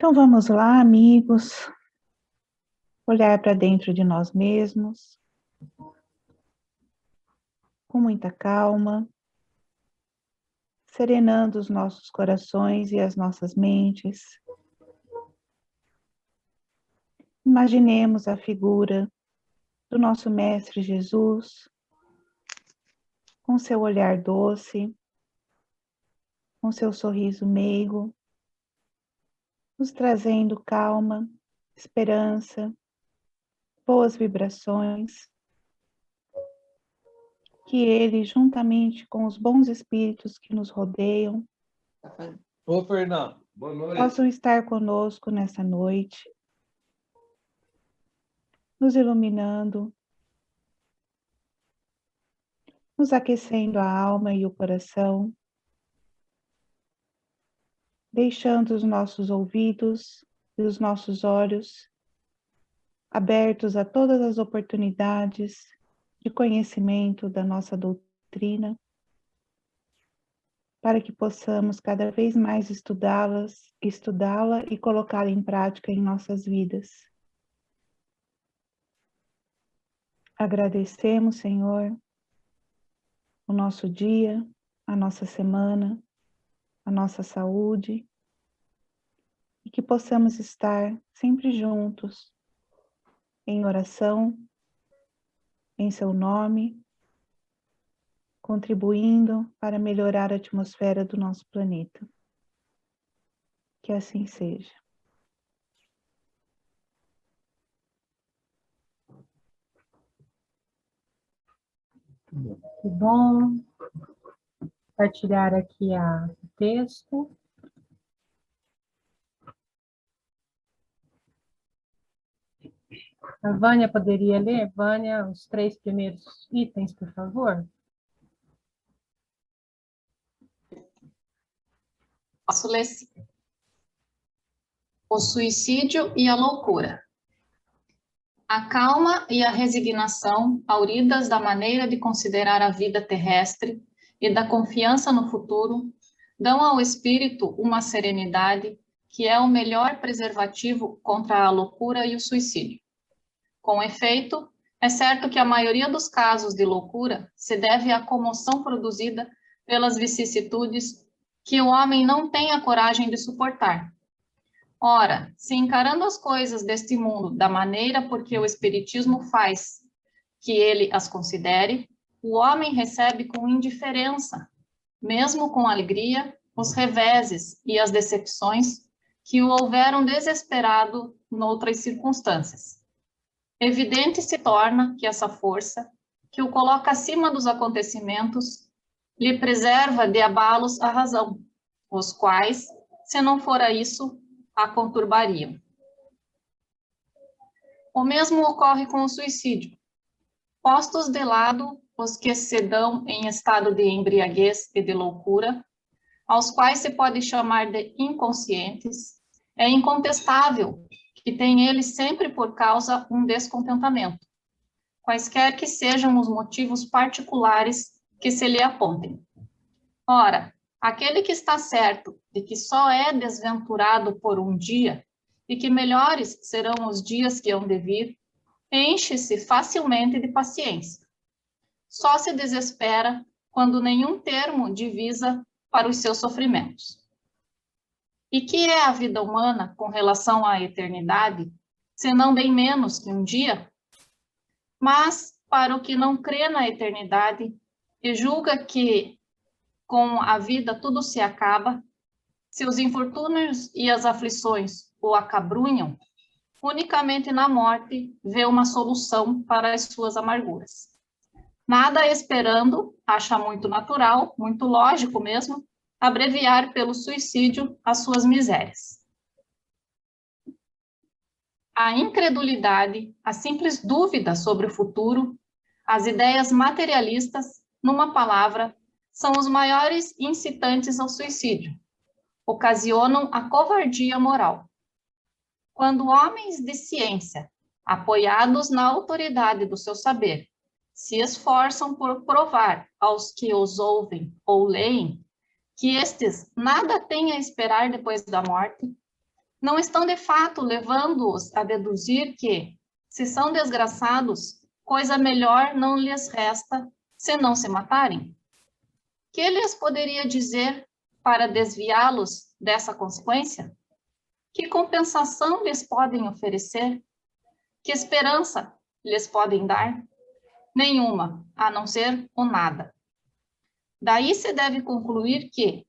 Então vamos lá, amigos, olhar para dentro de nós mesmos, com muita calma, serenando os nossos corações e as nossas mentes. Imaginemos a figura do nosso Mestre Jesus, com seu olhar doce, com seu sorriso meigo, nos trazendo calma, esperança, boas vibrações. Que Ele, juntamente com os bons espíritos que nos rodeiam, Ô, Fernando, boa noite. possam estar conosco nessa noite, nos iluminando, nos aquecendo a alma e o coração, deixando os nossos ouvidos e os nossos olhos abertos a todas as oportunidades de conhecimento da nossa doutrina, para que possamos cada vez mais estudá-la e colocá-la em prática em nossas vidas. Agradecemos, Senhor, o nosso dia, a nossa semana, a nossa saúde, e que possamos estar sempre juntos, em oração, em seu nome, contribuindo para melhorar a atmosfera do nosso planeta. Que assim seja. Que bom compartilhar aqui o texto. A Vânia poderia ler? Vânia, os 3 primeiros itens, por favor? Posso ler sim. O suicídio e a loucura. A calma e a resignação, auridas da maneira de considerar a vida terrestre e da confiança no futuro, dão ao espírito uma serenidade que é o melhor preservativo contra a loucura e o suicídio. Com efeito, é certo que a maioria dos casos de loucura se deve à comoção produzida pelas vicissitudes que o homem não tem a coragem de suportar. Ora, se encarando as coisas deste mundo da maneira por que o Espiritismo faz que ele as considere, o homem recebe com indiferença, mesmo com alegria, os reveses e as decepções que o houveram desesperado noutras circunstâncias. Evidente se torna que essa força, que o coloca acima dos acontecimentos, lhe preserva de abalos a razão, os quais, se não fora isso, a conturbariam. O mesmo ocorre com o suicídio. Postos de lado os que se dão em estado de embriaguez e de loucura, aos quais se pode chamar de inconscientes, é incontestável que tem eles sempre por causa um descontentamento, quaisquer que sejam os motivos particulares que se lhe apontem. Ora, aquele que está certo de que só é desventurado por um dia e que melhores serão os dias que hão de vir, enche-se facilmente de paciência. Só se desespera quando nenhum termo divisa para os seus sofrimentos. E que é a vida humana com relação à eternidade, senão bem menos que um dia? Mas, para o que não crê na eternidade e julga que com a vida tudo se acaba, se os infortúnios e as aflições o acabrunham, unicamente na morte vê uma solução para as suas amarguras. Nada esperando, acha muito natural, muito lógico mesmo, abreviar pelo suicídio as suas misérias. A incredulidade, a simples dúvida sobre o futuro, as ideias materialistas, numa palavra, são os maiores incitantes ao suicídio. Ocasionam a covardia moral. Quando homens de ciência, apoiados na autoridade do seu saber, se esforçam por provar aos que os ouvem ou leem que estes nada têm a esperar depois da morte, não estão de fato levando-os a deduzir que, se são desgraçados, coisa melhor não lhes resta senão se matarem? Que lhes poderia dizer para desviá-los dessa consequência? Que compensação lhes podem oferecer? Que esperança lhes podem dar? Nenhuma, a não ser o nada. Daí se deve concluir que,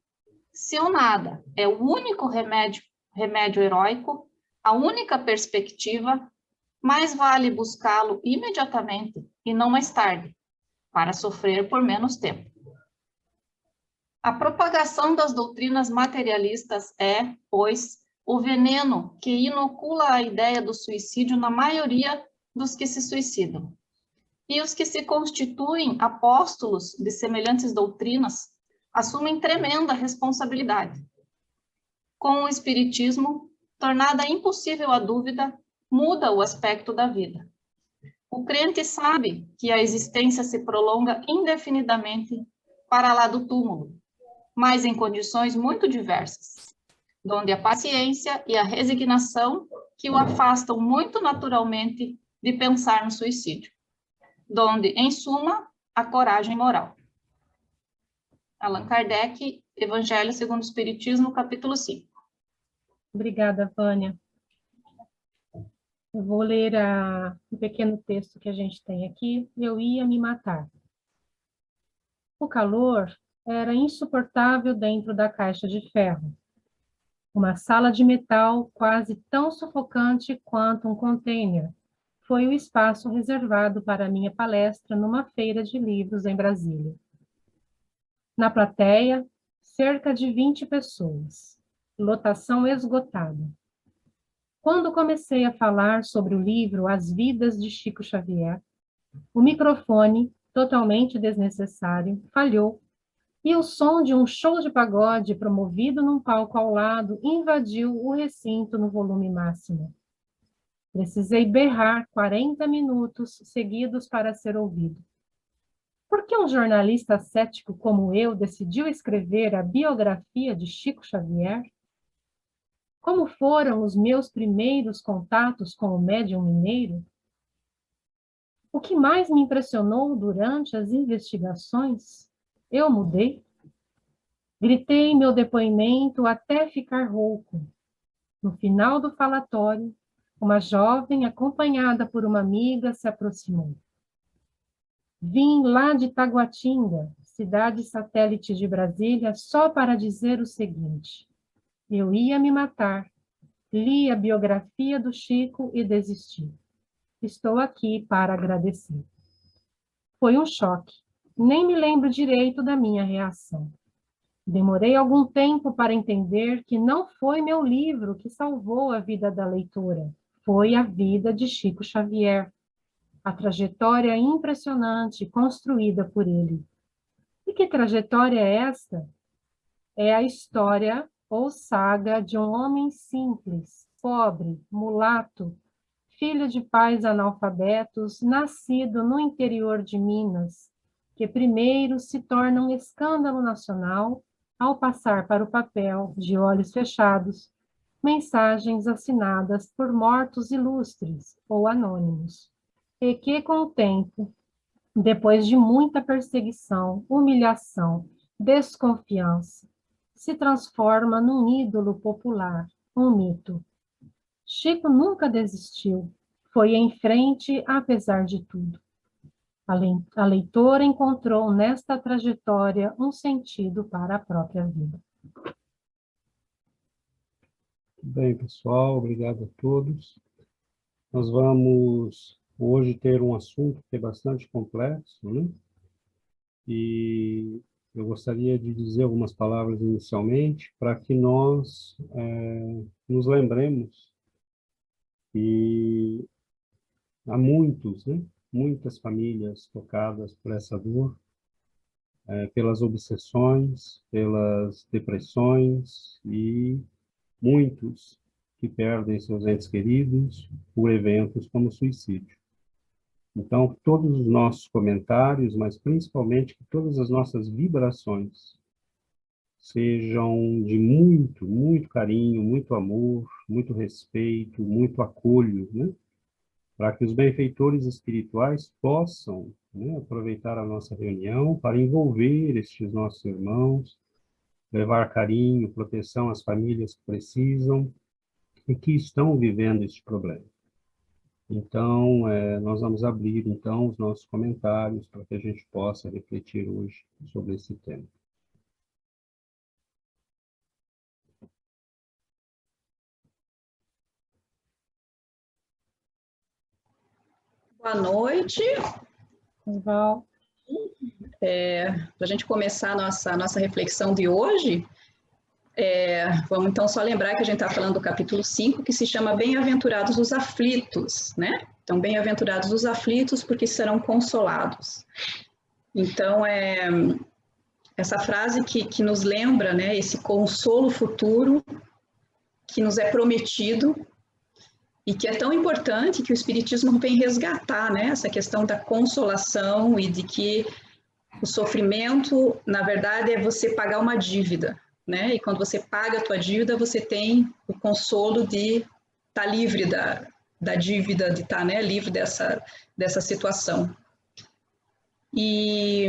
se o nada é o único remédio heróico, a única perspectiva, mais vale buscá-lo imediatamente e não mais tarde, para sofrer por menos tempo. A propagação das doutrinas materialistas é, pois, o veneno que inocula a ideia do suicídio na maioria dos que se suicidam. E os que se constituem apóstolos de semelhantes doutrinas assumem tremenda responsabilidade. Com o Espiritismo, tornada impossível a dúvida, muda o aspecto da vida. O crente sabe que a existência se prolonga indefinidamente para lá do túmulo, mas em condições muito diversas, donde a paciência e a resignação que o afastam muito naturalmente de pensar no suicídio, donde, em suma, a coragem moral. Allan Kardec, Evangelho segundo o Espiritismo, capítulo 5. Obrigada, Vânia. Eu vou ler um pequeno texto que a gente tem aqui. Eu ia me matar. O calor era insuportável dentro da caixa de ferro. Uma sala de metal quase tão sufocante quanto um container foi o espaço reservado para minha palestra numa feira de livros em Brasília. Na plateia, cerca de 20 pessoas. Lotação esgotada. Quando comecei a falar sobre o livro As Vidas de Chico Xavier, o microfone, totalmente desnecessário, falhou e o som de um show de pagode promovido num palco ao lado invadiu o recinto no volume máximo. Precisei berrar 40 minutos seguidos para ser ouvido. Por que um jornalista cético como eu decidiu escrever a biografia de Chico Xavier? Como foram os meus primeiros contatos com o médium mineiro? O que mais me impressionou durante as investigações? Eu mudei. Gritei meu depoimento até ficar rouco. No final do falatório, uma jovem, acompanhada por uma amiga, se aproximou. Vim lá de Taguatinga, cidade satélite de Brasília, só para dizer o seguinte: eu ia me matar, li a biografia do Chico e desisti. Estou aqui para agradecer. Foi um choque, nem me lembro direito da minha reação. Demorei algum tempo para entender que não foi meu livro que salvou a vida da leitora, foi a vida de Chico Xavier, a trajetória impressionante construída por ele. E que trajetória é esta? É a história ou saga de um homem simples, pobre, mulato, filho de pais analfabetos, nascido no interior de Minas, que primeiro se torna um escândalo nacional ao passar para o papel, de olhos fechados, mensagens assinadas por mortos ilustres ou anônimos, e que, com o tempo, depois de muita perseguição, humilhação, desconfiança, se transforma num ídolo popular, um mito. Chico nunca desistiu, foi em frente apesar de tudo. A leitora encontrou nesta trajetória um sentido para a própria vida. Bem, pessoal, obrigado a todos. Nós vamos hoje ter um assunto que é bastante complexo, né? E eu gostaria de dizer algumas palavras inicialmente para que nós nos lembremos que há muitos, né? Muitas famílias tocadas por essa dor, pelas obsessões, pelas depressões e muitos que perdem seus entes queridos por eventos como suicídio. Então, todos os nossos comentários, mas principalmente que todas as nossas vibrações sejam de muito, muito carinho, muito amor, muito respeito, muito acolho, né? Para que os benfeitores espirituais possam, né, aproveitar a nossa reunião para envolver estes nossos irmãos, levar carinho, proteção às famílias que precisam e que estão vivendo este problema. Então, nós vamos abrir, então, os nossos comentários para que a gente possa refletir hoje sobre esse tema. Boa noite. Val. Para a gente começar a nossa reflexão de hoje, vamos então só lembrar que a gente está falando do capítulo 5, que se chama Bem-aventurados os aflitos, né? Então, bem-aventurados os aflitos, porque serão consolados. Então, essa frase que nos lembra, né, esse consolo futuro que nos é prometido e que é tão importante que o Espiritismo vem resgatar, né, essa questão da consolação e de que o sofrimento, na verdade, é você pagar uma dívida, né? E quando você paga a tua dívida, você tem o consolo de estar livre da dívida, de estar, né, livre dessa situação. E,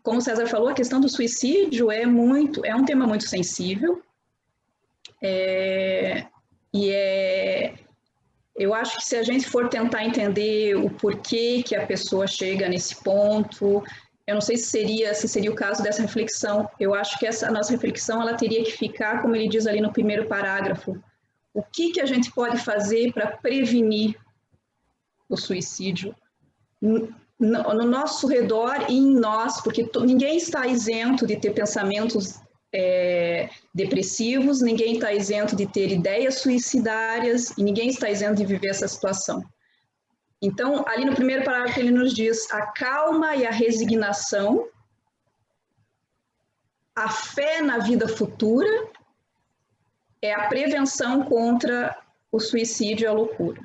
como o César falou, a questão do suicídio é um tema muito sensível. Eu acho que se a gente for tentar entender o porquê que a pessoa chega nesse ponto, eu não sei se seria o caso dessa reflexão. Eu acho que essa nossa reflexão ela teria que ficar, como ele diz ali no primeiro parágrafo, o que a gente pode fazer para prevenir o suicídio no nosso redor e em nós, porque ninguém está isento de ter pensamentos depressivos, ninguém está isento de ter ideias suicidárias e ninguém está isento de viver essa situação. Então, ali no primeiro parágrafo ele nos diz a calma e a resignação, a fé na vida futura é a prevenção contra o suicídio e a loucura.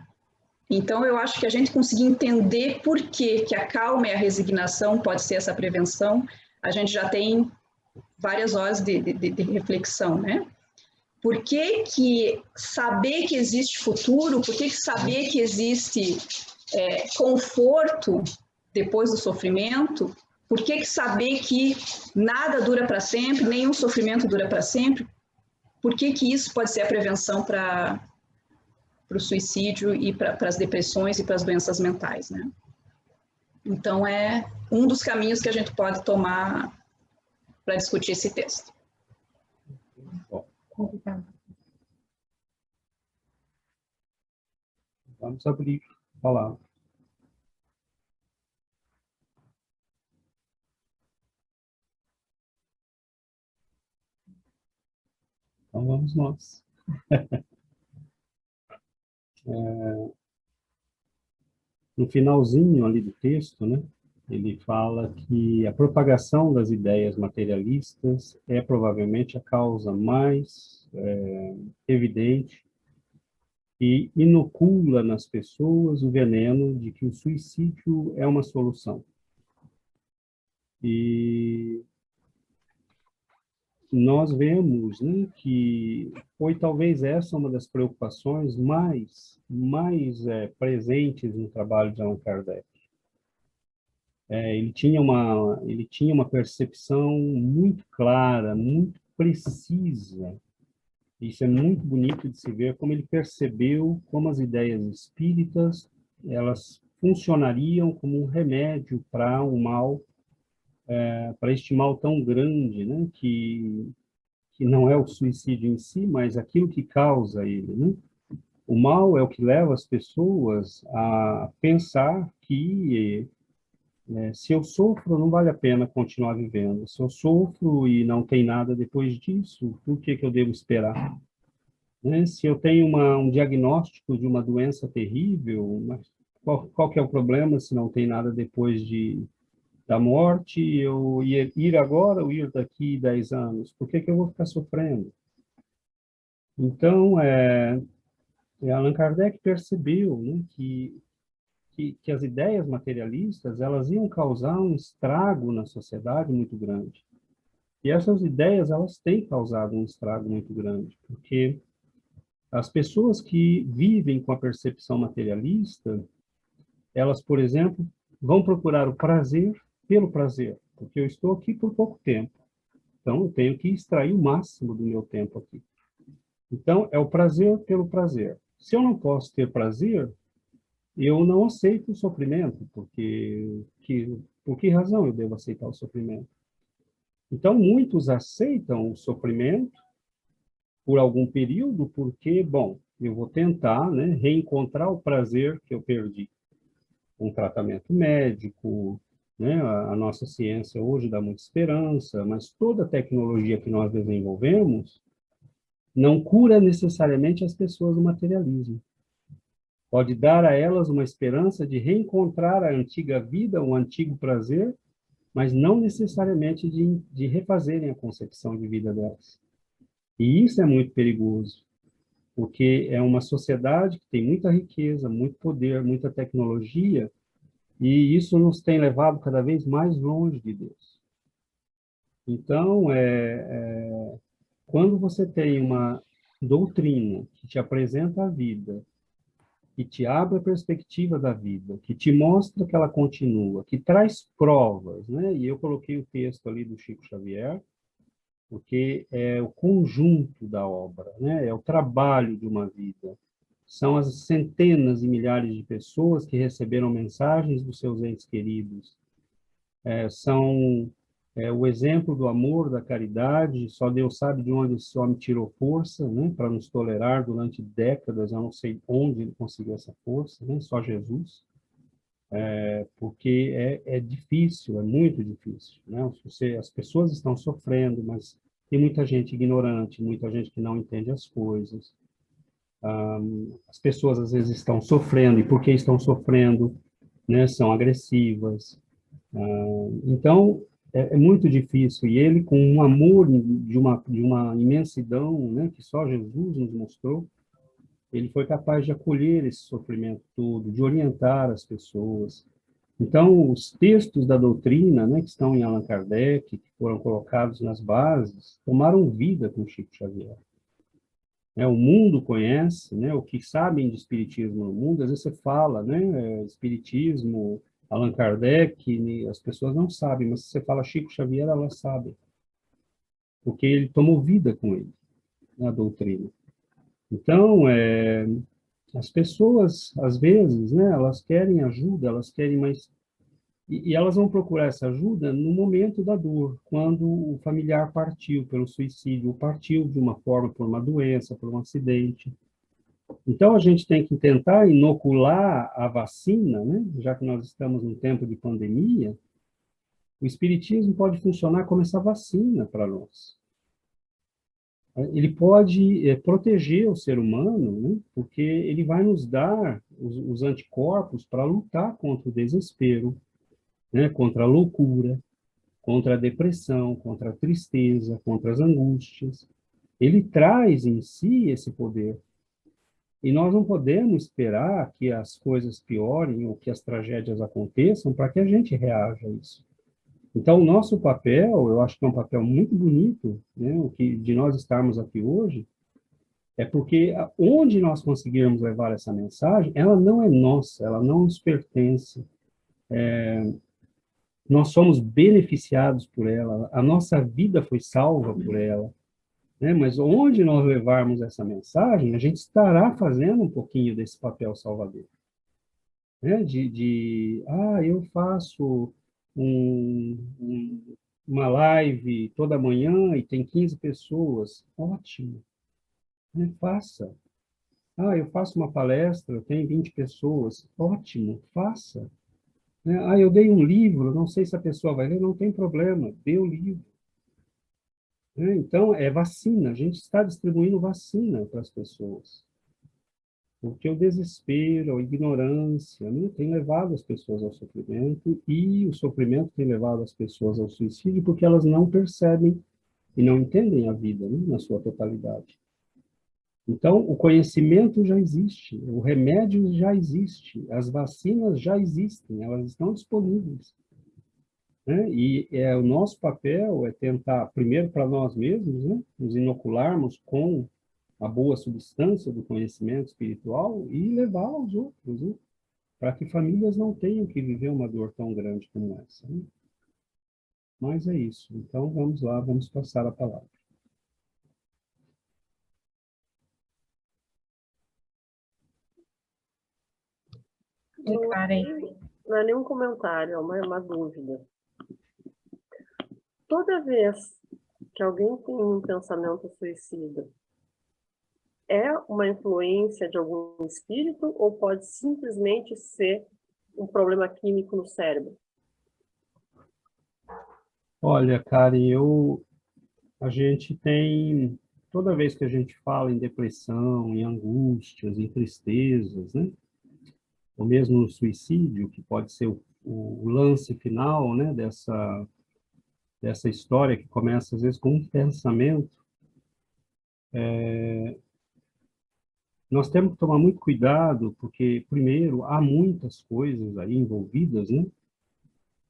Então, eu acho que a gente conseguir entender por que a calma e a resignação pode ser essa prevenção, a gente já tem várias horas de reflexão, né? Por que saber que existe futuro, por que saber que existe conforto depois do sofrimento, por que saber que nada dura para sempre, nenhum sofrimento dura para sempre, por que isso pode ser a prevenção para o suicídio e para as depressões e para as doenças mentais, né? Então, é um dos caminhos que a gente pode tomar para discutir esse texto. Obrigada. Vamos abrir a palavra. Então, vamos nós. No finalzinho ali do texto, né, ele fala que a propagação das ideias materialistas é provavelmente a causa mais evidente e inocula nas pessoas o veneno de que o suicídio é uma solução. E nós vemos, né, que foi talvez essa uma das preocupações mais presentes no trabalho de Allan Kardec. Ele tinha uma percepção muito clara, muito precisa. Isso é muito bonito de se ver, como ele percebeu como as ideias espíritas elas funcionariam como um remédio para um mal, para este mal tão grande, né, que não é o suicídio em si, mas aquilo que causa ele, né? O mal é o que leva as pessoas a pensar que se eu sofro, não vale a pena continuar vivendo. Se eu sofro e não tem nada depois disso, por que eu devo esperar? Né? Se eu tenho um diagnóstico de uma doença terrível, mas qual que é o problema se não tem nada depois da morte? Eu ir agora ou ir daqui 10 anos? Por que eu vou ficar sofrendo? Então, Allan Kardec percebeu, né, que as ideias materialistas elas iam causar um estrago na sociedade muito grande. E essas ideias, elas têm causado um estrago muito grande, porque as pessoas que vivem com a percepção materialista, elas, por exemplo, vão procurar o prazer pelo prazer, porque eu estou aqui por pouco tempo. Então, eu tenho que extrair o máximo do meu tempo aqui. Então, é o prazer pelo prazer. Se eu não posso ter prazer, eu não aceito o sofrimento, porque por que razão eu devo aceitar o sofrimento? Então, muitos aceitam o sofrimento por algum período, porque, bom, eu vou tentar, né, reencontrar o prazer que eu perdi. Um tratamento médico, né, a nossa ciência hoje dá muita esperança, mas toda a tecnologia que nós desenvolvemos não cura necessariamente as pessoas do materialismo. Pode dar a elas uma esperança de reencontrar a antiga vida, o antigo prazer, mas não necessariamente de refazerem a concepção de vida delas. E isso é muito perigoso, porque é uma sociedade que tem muita riqueza, muito poder, muita tecnologia, e isso nos tem levado cada vez mais longe de Deus. Então, quando você tem uma doutrina que te apresenta a vida, que te abre a perspectiva da vida, que te mostra que ela continua, que traz provas, né? E eu coloquei o texto ali do Chico Xavier, porque é o conjunto da obra, né? É o trabalho de uma vida. São as centenas e milhares de pessoas que receberam mensagens dos seus entes queridos. São o exemplo do amor, da caridade. Só Deus sabe de onde esse homem tirou força, né? Para nos tolerar durante décadas. Eu não sei onde ele conseguiu essa força, né? Só Jesus. Porque é difícil, é muito difícil, né? As pessoas estão sofrendo, mas tem muita gente ignorante, muita gente que não entende as coisas. As pessoas às vezes estão sofrendo, e porque estão sofrendo, né, são agressivas. Então, é muito difícil, e ele, com um amor de uma imensidão, né, que só Jesus nos mostrou, ele foi capaz de acolher esse sofrimento todo, de orientar as pessoas. Então, os textos da doutrina, né, que estão em Allan Kardec, que foram colocados nas bases, tomaram vida com Chico Xavier. O mundo conhece, né, o que sabem de espiritismo no mundo, às vezes você fala, né, espiritismo, Allan Kardec, as pessoas não sabem, mas se você fala Chico Xavier, elas sabem, porque ele tomou vida com ele, né, a doutrina. Então, as pessoas, às vezes, né, elas querem ajuda, elas querem mais... E elas vão procurar essa ajuda no momento da dor, quando o familiar partiu pelo suicídio, ou partiu de uma forma por uma doença, por um acidente. Então, a gente tem que tentar inocular a vacina, né? Já que nós estamos num tempo de pandemia, o espiritismo pode funcionar como essa vacina para nós. Ele pode proteger o ser humano, né? Porque ele vai nos dar os anticorpos para lutar contra o desespero, né? Contra a loucura, contra a depressão, contra a tristeza, contra as angústias. Ele traz em si esse poder. E nós não podemos esperar que as coisas piorem ou que as tragédias aconteçam para que a gente reaja a isso. Então, o nosso papel, eu acho que é um papel muito bonito, né, o que de nós estarmos aqui hoje, é porque onde nós conseguirmos levar essa mensagem, ela não é nossa, ela não nos pertence. Nós somos beneficiados por ela, a nossa vida foi salva por ela, né? Mas onde nós levarmos essa mensagem, a gente estará fazendo um pouquinho desse papel salvador, né? Eu faço uma live toda manhã e tem 15 pessoas, ótimo, né? Faça. Eu faço uma palestra, tem 20 pessoas, ótimo, faça. Eu dei um livro, não sei se a pessoa vai ler, não tem problema, dê o livro. Então, é vacina, a gente está distribuindo vacina para as pessoas. Porque o desespero, a ignorância, né, tem levado as pessoas ao sofrimento, e o sofrimento tem levado as pessoas ao suicídio porque elas não percebem e não entendem a vida, né, na sua totalidade. Então, o conhecimento já existe, o remédio já existe, as vacinas já existem, elas estão disponíveis. né? E o nosso papel é tentar, primeiro para nós mesmos, né? Nos inocularmos com a boa substância do conhecimento espiritual e levar aos outros, né? Para que famílias não tenham que viver uma dor tão grande como essa, né? Mas é isso. Então, vamos lá, vamos passar a palavra. Karen. Não é nenhum comentário, é uma dúvida. Toda vez que alguém tem um pensamento suicida, é uma influência de algum espírito ou pode simplesmente ser um problema químico no cérebro? Olha, Karen, a gente tem, toda vez que a gente fala em depressão, em angústias, em tristezas, né? Ou mesmo no suicídio, que pode ser o lance final, né? Dessa história que começa, às vezes, com um pensamento, nós temos que tomar muito cuidado, porque, primeiro, há muitas coisas aí envolvidas, né?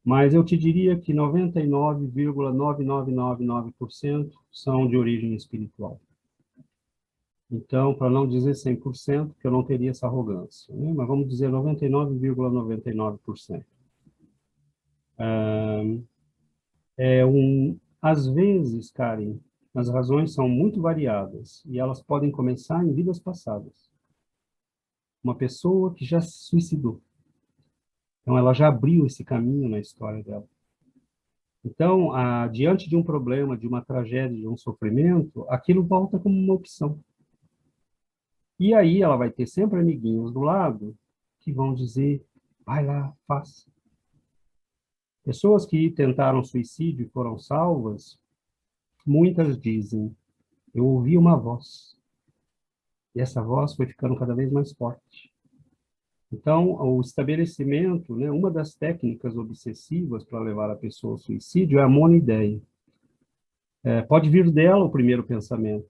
Mas eu te diria que 99,9999% são de origem espiritual. Então, para não dizer 100%, que eu não teria essa arrogância, né? Mas vamos dizer 99,99%. Às vezes, Karen, as razões são muito variadas e elas podem começar em vidas passadas. Uma pessoa que já se suicidou. Então, ela já abriu esse caminho na história dela. Então, diante de um problema, de uma tragédia, de um sofrimento, aquilo volta como uma opção. E aí ela vai ter sempre amiguinhos do lado que vão dizer, vai lá, faça. Pessoas que tentaram suicídio e foram salvas, muitas dizem, eu ouvi uma voz. E essa voz foi ficando cada vez mais forte. Então, o estabelecimento, né, uma das técnicas obsessivas para levar a pessoa ao suicídio é a monoideia. Pode vir dela o primeiro pensamento,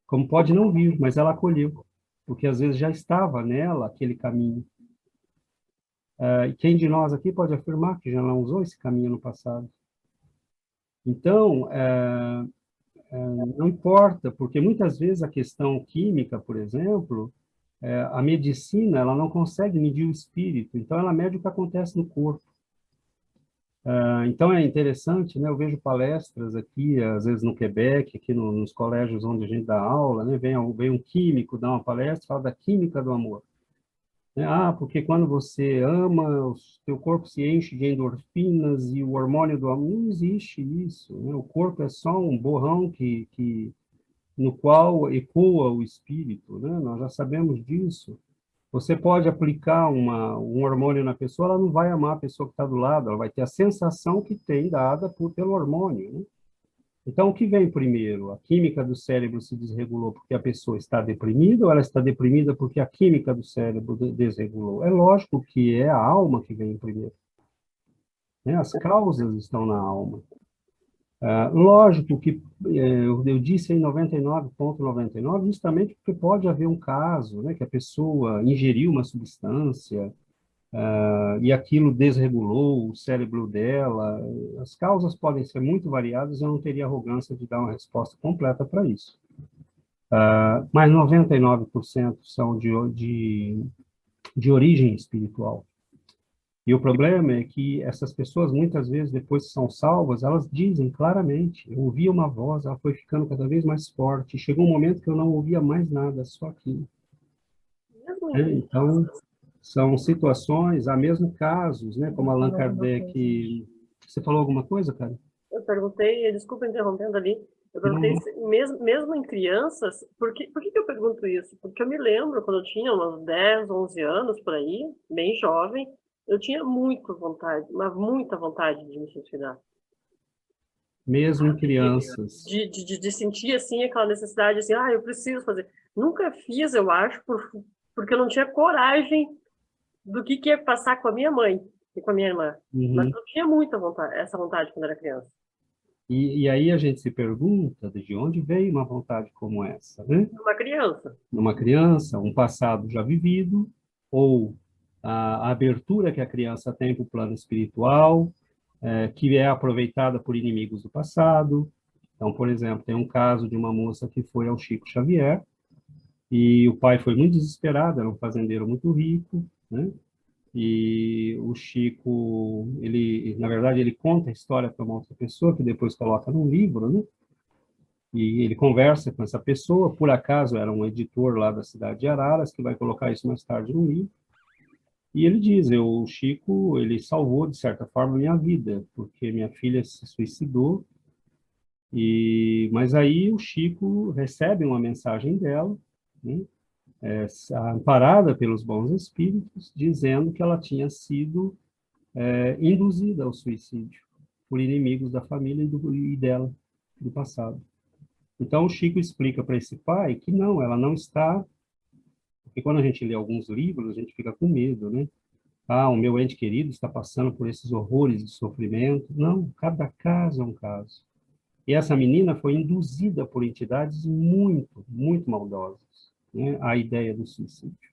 como pode não vir, mas ela acolheu, porque às vezes já estava nela aquele caminho. E quem de nós aqui pode afirmar que já não usou esse caminho no passado? Então, não importa, porque muitas vezes a questão química, por exemplo, a medicina ela não consegue medir o espírito, então ela mede o que acontece no corpo. Então é interessante, né? Eu vejo palestras aqui, às vezes no Quebec, aqui nos colégios onde a gente dá aula, né? Vem um químico dar uma palestra, fala da química do amor. Porque quando você ama, o teu corpo se enche de endorfinas e o hormônio do amor. Não existe isso, né? O corpo é só um borrão no qual ecoa o espírito, né? Nós já sabemos disso. Você pode aplicar um hormônio na pessoa, ela não vai amar a pessoa que está do lado, ela vai ter a sensação que tem dada pelo hormônio, né? Então, o que vem primeiro? A química do cérebro se desregulou porque a pessoa está deprimida ou ela está deprimida porque a química do cérebro desregulou? É lógico que é a alma que vem primeiro, né? As causas estão na alma. Lógico que eu disse em 99,99, justamente porque pode haver um caso, né, que a pessoa ingeriu uma substância e aquilo desregulou o cérebro dela. As causas podem ser muito variadas, eu não teria arrogância de dar uma resposta completa para isso. Mas 99% são de origem espiritual. E o problema é que essas pessoas, muitas vezes, depois que são salvas, elas dizem claramente, eu ouvi uma voz, ela foi ficando cada vez mais forte, chegou um momento que eu não ouvia mais nada, só aquilo. Então, são situações, há mesmo casos, né, como Allan Kardec... Você falou alguma coisa, cara? Eu perguntei, desculpa interrompendo ali, eu perguntei mesmo em crianças, por que eu pergunto isso? Porque eu me lembro, quando eu tinha uns 10, 11 anos, por aí, bem jovem, eu tinha muita vontade, mas muita vontade de me suicidar. Mesmo em crianças. De sentir, assim, aquela necessidade, assim, eu preciso fazer. Nunca fiz, eu acho, porque eu não tinha coragem do que ia passar com a minha mãe e com a minha irmã. Mas eu tinha muita vontade, essa vontade quando era criança. E aí a gente se pergunta de onde veio uma vontade como essa, né? Uma criança. Numa criança, um passado já vivido, ou a abertura que a criança tem para o plano espiritual, que é aproveitada por inimigos do passado. Então, por exemplo, tem um caso de uma moça que foi ao Chico Xavier, e o pai foi muito desesperado, era um fazendeiro muito rico, né? E o Chico, ele, na verdade, ele conta a história para uma outra pessoa, que depois coloca num livro, né? E ele conversa com essa pessoa, por acaso era um editor lá da cidade de Araras, que vai colocar isso mais tarde no livro, e ele diz, o Chico, ele salvou, de certa forma, minha vida, porque minha filha se suicidou, mas aí o Chico recebe uma mensagem dela, né? Amparada pelos bons espíritos, dizendo que ela tinha sido induzida ao suicídio por inimigos da família e dela, do passado. Então, o Chico explica para esse pai que não, ela não está... Porque quando a gente lê alguns livros, a gente fica com medo, né? Ah, o meu ente querido está passando por esses horrores de sofrimento. Não, cada caso é um caso. E essa menina foi induzida por entidades muito, muito maldosas, né, à ideia do suicídio.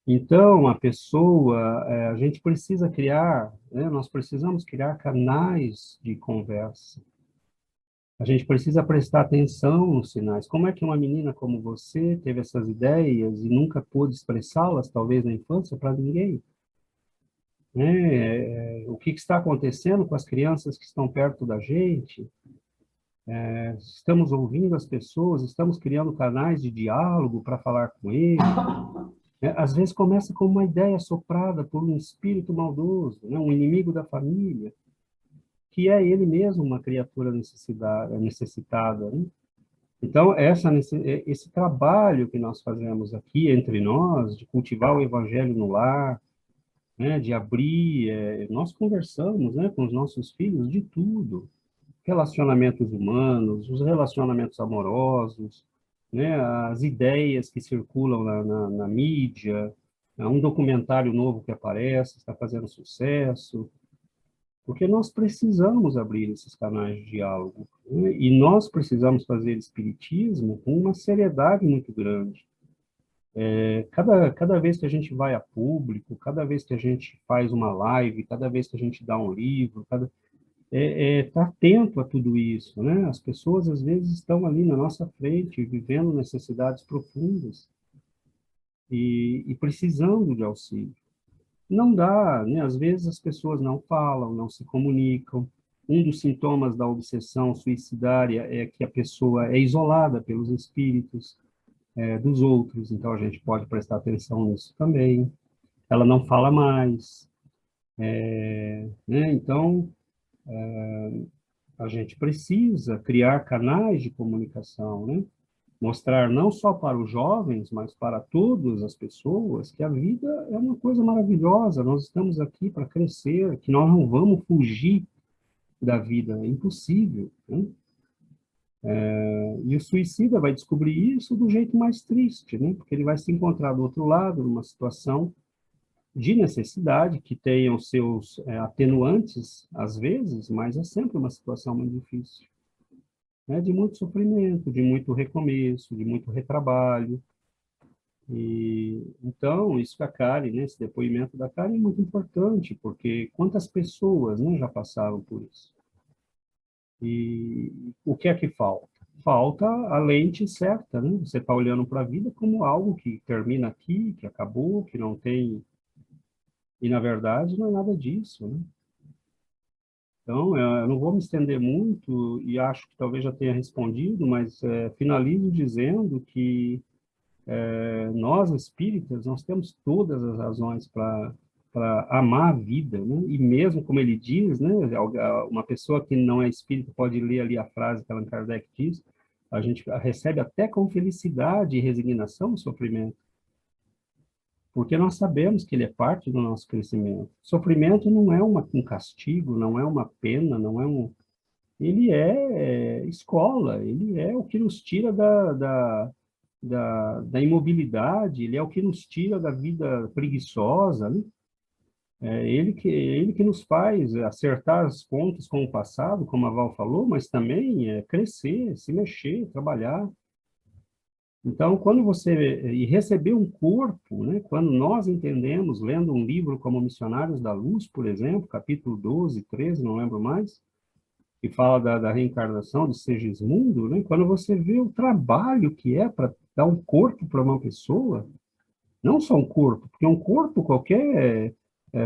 Então, a pessoa, a gente precisa criar, né, nós precisamos criar canais de conversa. A gente precisa prestar atenção nos sinais. Como é que uma menina como você teve essas ideias e nunca pôde expressá-las, talvez na infância, para ninguém? Né? O que está acontecendo com as crianças que estão perto da gente? Estamos ouvindo as pessoas, estamos criando canais de diálogo para falar com eles. Às vezes começa com uma ideia soprada por um espírito maldoso, né? Um inimigo da família, que é ele mesmo uma criatura necessitada. Né? Então, esse trabalho que nós fazemos aqui entre nós, de cultivar o evangelho no lar, né? De abrir, nós conversamos, né? Com os nossos filhos de tudo, relacionamentos humanos, os relacionamentos amorosos, né, as ideias que circulam na mídia, um documentário novo que aparece, está fazendo sucesso, porque nós precisamos abrir esses canais de diálogo, né, e nós precisamos fazer espiritismo com uma seriedade muito grande. Cada vez que a gente vai a público, cada vez que a gente faz uma live, cada vez que a gente dá um livro, estar atento a tudo isso, né? As pessoas, às vezes, estão ali na nossa frente, vivendo necessidades profundas e precisando de auxílio. Não dá, né? Às vezes as pessoas não falam, não se comunicam. Um dos sintomas da obsessão suicidária é que a pessoa é isolada pelos espíritos dos outros, então a gente pode prestar atenção nisso também. Ela não fala mais, né? Então, a gente precisa criar canais de comunicação, né? Mostrar não só para os jovens, mas para todas as pessoas que a vida é uma coisa maravilhosa, nós estamos aqui para crescer, que nós não vamos fugir da vida, é impossível, né? E o suicida vai descobrir isso do jeito mais triste, né? Porque ele vai se encontrar do outro lado, numa situação de necessidade, que tenham seus atenuantes, às vezes, mas é sempre uma situação muito difícil, né? De muito sofrimento, de muito recomeço, de muito retrabalho. E, então, isso da Karen, né? Esse depoimento da Karen é muito importante, porque quantas pessoas, né, já passaram por isso? E o que é que falta? Falta a lente certa, né? Você está olhando para a vida como algo que termina aqui, que acabou, que não tem... E, na verdade, não é nada disso, né? Então, eu não vou me estender muito e acho que talvez já tenha respondido, mas finalizo dizendo que nós, espíritas, nós temos todas as razões para amar a vida, né? E mesmo, como ele diz, né, uma pessoa que não é espírita pode ler ali a frase que Allan Kardec diz, a gente recebe até com felicidade e resignação o sofrimento, porque nós sabemos que ele é parte do nosso crescimento. Sofrimento não é um castigo, não é uma pena, não é um... Ele é escola, ele é o que nos tira da imobilidade, ele é o que nos tira da vida preguiçosa, né? É ele que nos faz acertar as contas com o passado, como a Val falou, mas também crescer, se mexer, trabalhar. Então, quando você e receber um corpo, né, quando nós entendemos, lendo um livro como Missionários da Luz, por exemplo, capítulo 12, 13, não lembro mais, que fala da reencarnação de Segismundo, né, quando você vê o trabalho que é para dar um corpo para uma pessoa, não só um corpo, porque um corpo qualquer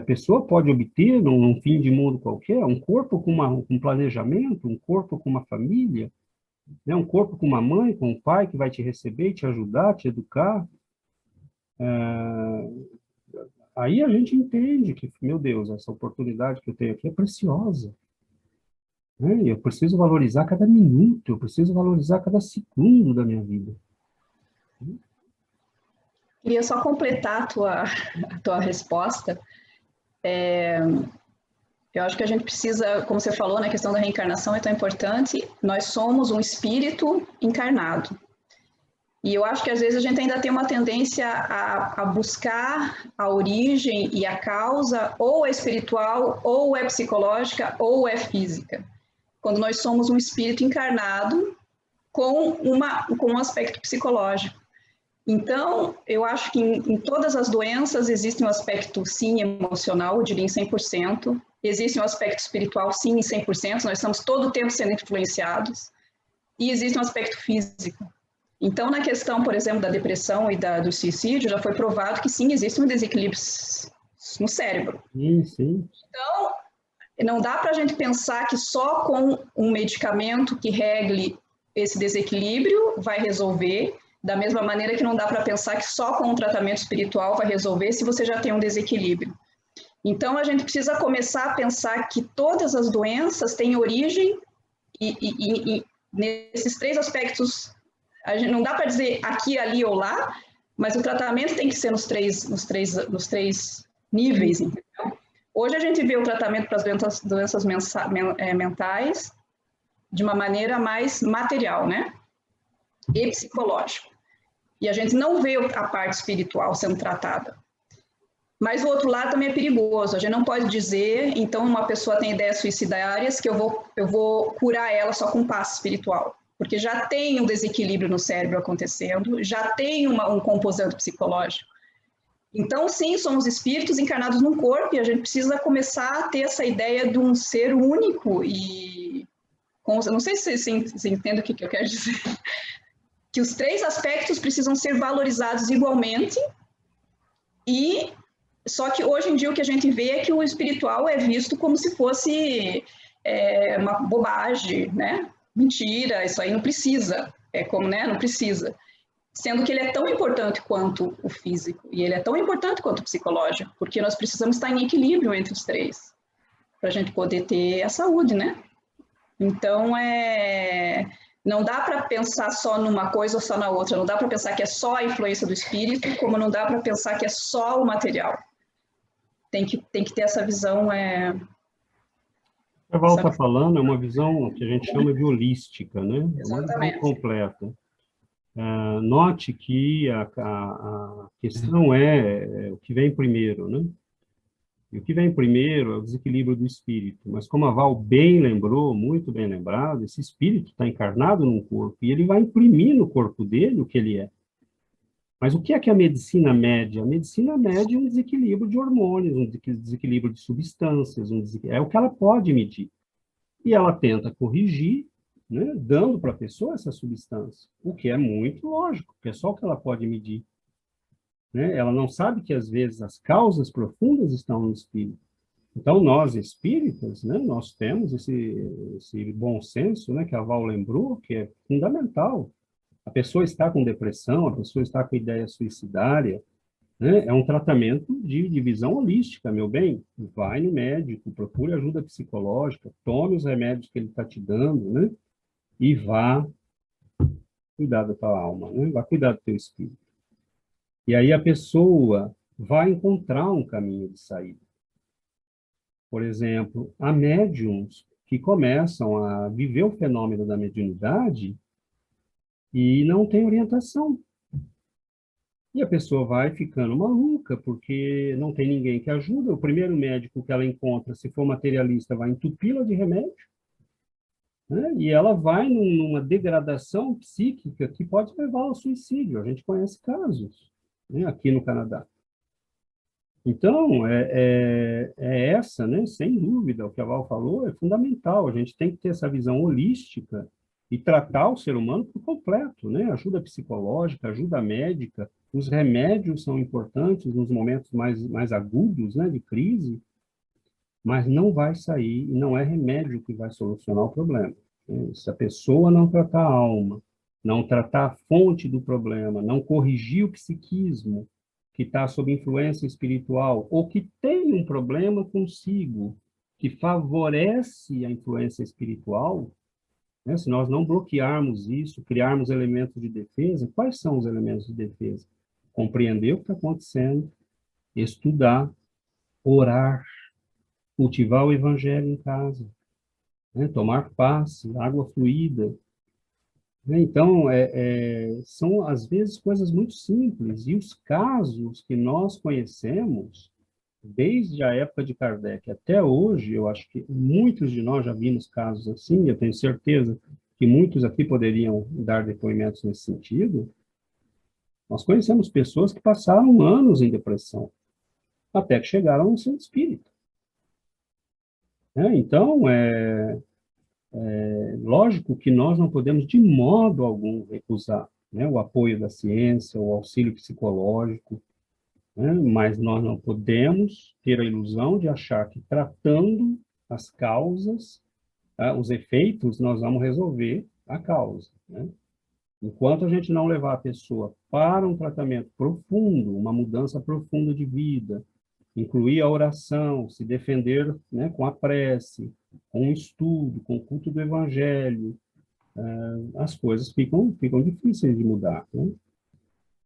pessoa pode obter num fim de mundo qualquer, um corpo com um planejamento, um corpo com uma família, né? Um corpo com uma mãe, com um pai que vai te receber, te ajudar, te educar. Aí a gente entende que, meu Deus, essa oportunidade que eu tenho aqui é preciosa. Né? Eu preciso valorizar cada minuto, eu preciso valorizar cada segundo da minha vida. Queria só completar a tua resposta. Eu acho que a gente precisa, como você falou, né, a questão da reencarnação é tão importante. Nós somos um espírito encarnado. E eu acho que às vezes a gente ainda tem uma tendência a buscar a origem e a causa, ou é espiritual, ou é psicológica, ou é física. Quando nós somos um espírito encarnado com um aspecto psicológico. Então, eu acho que em todas as doenças existe um aspecto, sim, emocional, eu diria em 100%. Existe um aspecto espiritual, sim, em 100%. Nós estamos todo o tempo sendo influenciados. E existe um aspecto físico. Então, na questão, por exemplo, da depressão e do suicídio, já foi provado que, sim, existe um desequilíbrio no cérebro. Sim. Então, não dá para a gente pensar que só com um medicamento que regle esse desequilíbrio vai resolver. Da mesma maneira que não dá para pensar que só com um tratamento espiritual vai resolver se você já tem um desequilíbrio. Então, a gente precisa começar a pensar que todas as doenças têm origem e nesses três aspectos, a gente não dá para dizer aqui, ali ou lá, mas o tratamento tem que ser nos três níveis. Entendeu? Hoje a gente vê o tratamento para as doenças mentais de uma maneira mais material, né? E psicológica. E a gente não vê a parte espiritual sendo tratada. Mas o outro lado também é perigoso. A gente não pode dizer, então, uma pessoa tem ideias suicidárias, que eu vou curar ela só com passe espiritual. Porque já tem um desequilíbrio no cérebro acontecendo, já tem um composante psicológico. Então, sim, somos espíritos encarnados num corpo e a gente precisa começar a ter essa ideia de um ser único e... Não sei se você entende o que eu quero dizer. Que os três aspectos precisam ser valorizados igualmente, e só que hoje em dia o que a gente vê é que o espiritual é visto como se fosse uma bobagem, né? Mentira, isso aí não precisa, né? Não precisa. Sendo que ele é tão importante quanto o físico, e ele é tão importante quanto o psicológico, porque nós precisamos estar em equilíbrio entre os três, para a gente poder ter a saúde, né? Então, não dá para pensar só numa coisa ou só na outra, não dá para pensar que é só a influência do espírito, como não dá para pensar que é só o material. Tem que ter essa visão. A Val está falando, é uma visão que a gente chama de holística, né? Exatamente. Uma visão completa. Note que a questão é o que vem primeiro, né? E o que vem primeiro é o desequilíbrio do espírito. Mas como a Val bem lembrou, muito bem lembrado, esse espírito está encarnado num corpo e ele vai imprimir no corpo dele o que ele é. Mas o que é a medicina mede? A medicina mede um desequilíbrio de hormônios, um desequilíbrio de substâncias, é o que ela pode medir. E ela tenta corrigir, né, dando para a pessoa essa substância, o que é muito lógico, porque é só o que ela pode medir. Né? Ela não sabe que, às vezes, as causas profundas estão no espírito. Então, nós, espíritas, né, nós temos esse bom senso, né, que a Val lembrou, que é fundamental. A pessoa está com depressão, a pessoa está com ideia suicidária, né? É um tratamento de visão holística, meu bem. Vai no médico, procure ajuda psicológica, tome os remédios que ele está te dando, né? E vá cuidar da tua alma, né? Vá cuidar do teu espírito. E aí a pessoa vai encontrar um caminho de saída. Por exemplo, há médiums que começam a viver o fenômeno da mediunidade e não tem orientação. E a pessoa vai ficando maluca, porque não tem ninguém que ajuda. O primeiro médico que ela encontra, se for materialista, vai entupi-la de remédio. né? E ela vai numa degradação psíquica que pode levar ao suicídio. A gente conhece casos, né, aqui no Canadá. Então, é essa, né, sem dúvida, o que a Val falou é fundamental. A gente tem que ter essa visão holística e tratar o ser humano por completo, né? Ajuda psicológica, ajuda médica, os remédios são importantes nos momentos mais agudos, né, de crise, mas não vai sair, e não é remédio que vai solucionar o problema, né? Se a pessoa não tratar a alma, não tratar a fonte do problema, não corrigir o psiquismo, que está sob influência espiritual, ou que tem um problema consigo, que favorece a influência espiritual, né? Se nós não bloquearmos isso, criarmos elementos de defesa, quais são os elementos de defesa? Compreender o que está acontecendo, estudar, orar, cultivar o evangelho em casa, né? Tomar passe, água fluida, né? Então, são, às vezes, coisas muito simples. E os casos que nós conhecemos, desde a época de Kardec até hoje, eu acho que muitos de nós já vimos casos assim, eu tenho certeza que muitos aqui poderiam dar depoimentos nesse sentido. Nós conhecemos pessoas que passaram anos em depressão, até que chegaram no centro espírita, né? Então, lógico que nós não podemos, de modo algum, recusar, né, o apoio da ciência, o auxílio psicológico, né, mas nós não podemos ter a ilusão de achar que tratando as causas, os efeitos, nós vamos resolver a causa, né? Enquanto a gente não levar a pessoa para um tratamento profundo, uma mudança profunda de vida, incluir a oração, se defender, né, com a prece, com o estudo, com o culto do evangelho, as coisas ficam difíceis de mudar, né?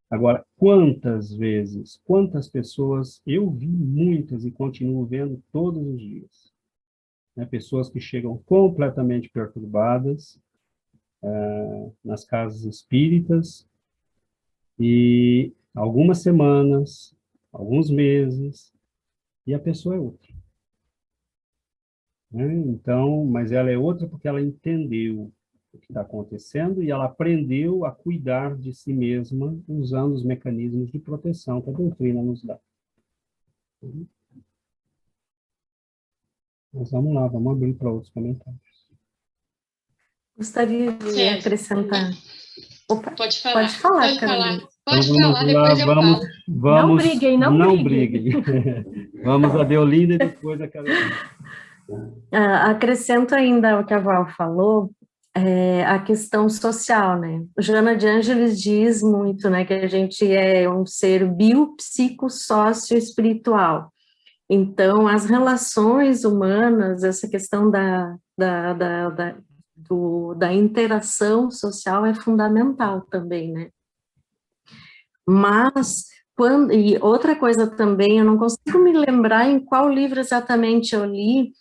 Agora, quantas vezes, quantas pessoas, eu vi muitas e continuo vendo todos os dias, né, pessoas que chegam completamente perturbadas nas casas espíritas e algumas semanas, alguns meses, e a pessoa é outra, né? Então, mas ela é outra porque ela entendeu o que está acontecendo e ela aprendeu a cuidar de si mesma usando os mecanismos de proteção que a doutrina nos dá. Mas vamos lá, vamos abrir para outros comentários. Gostaria de acrescentar. Opa, Pode falar. pode falar, Pode Carolina. falar. Pode falar, depois eu falo. Não briguem, não briguem. Vamos a Deolinda e depois a Carolina. Acrescento ainda o que a Val falou, a questão social, né? Joana de Ângeles diz muito, né, que a gente é um ser biopsicossócio-espiritual. Então, as relações humanas, essa questão da interação social é fundamental também, né? Mas, e outra coisa também, eu não consigo me lembrar em qual livro exatamente eu li,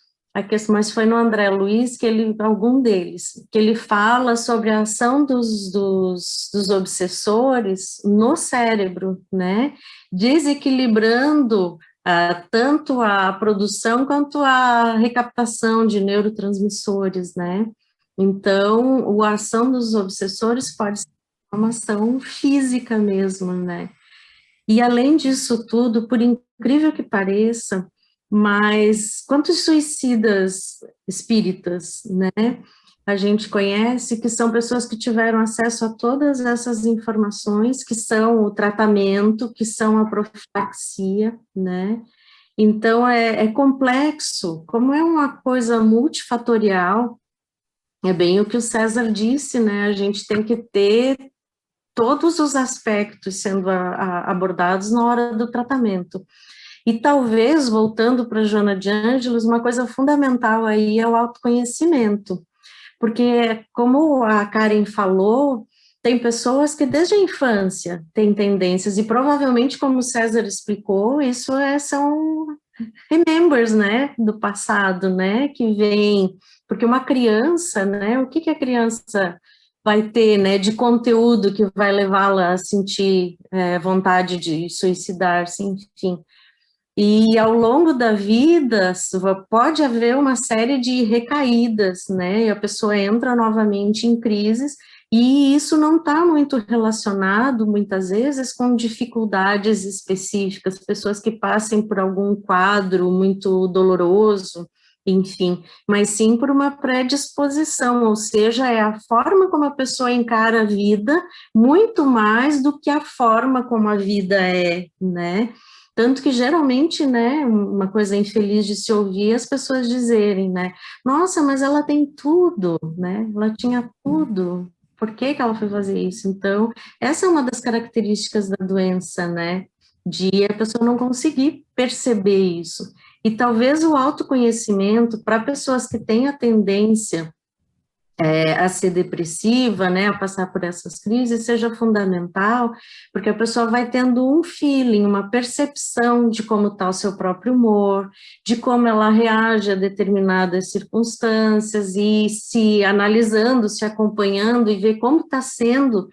mas foi no André Luiz, algum deles, que ele fala sobre a ação dos obsessores no cérebro, né? Desequilibrando tanto a produção quanto a recaptação de neurotransmissores, né? Então, a ação dos obsessores pode ser uma ação física mesmo, né? E além disso tudo, por incrível que pareça, mas quantos suicidas espíritas, né, a gente conhece que são pessoas que tiveram acesso a todas essas informações, que são o tratamento, que são a profilaxia, né? Então, é complexo, como é uma coisa multifatorial, é bem o que o César disse, né, a gente tem que ter todos os aspectos sendo abordados na hora do tratamento. E talvez, voltando para Joana de Ângeles, uma coisa fundamental aí é o autoconhecimento, porque, como a Karen falou, tem pessoas que desde a infância têm tendências, e provavelmente, como o César explicou, isso são remembers, né, do passado, né, que vem, porque uma criança, né, o que a criança vai ter, né, de conteúdo que vai levá-la a sentir vontade de suicidar-se, enfim. E ao longo da vida pode haver uma série de recaídas, né? E a pessoa entra novamente em crises, e isso não está muito relacionado, muitas vezes, com dificuldades específicas, pessoas que passem por algum quadro muito doloroso, enfim, mas sim por uma predisposição, ou seja, é a forma como a pessoa encara a vida, muito mais do que a forma como a vida é, né? Tanto que, geralmente, né, uma coisa infeliz de se ouvir, as pessoas dizerem, né, nossa, mas ela tem tudo, né, ela tinha tudo, por que que ela foi fazer isso? Então, essa é uma das características da doença, né, de a pessoa não conseguir perceber isso. E talvez o autoconhecimento, para pessoas que têm a tendência a ser depressiva, né, a passar por essas crises, seja fundamental, porque a pessoa vai tendo um feeling, uma percepção de como está o seu próprio humor, de como ela reage a determinadas circunstâncias, e se analisando, se acompanhando, e ver como está sendo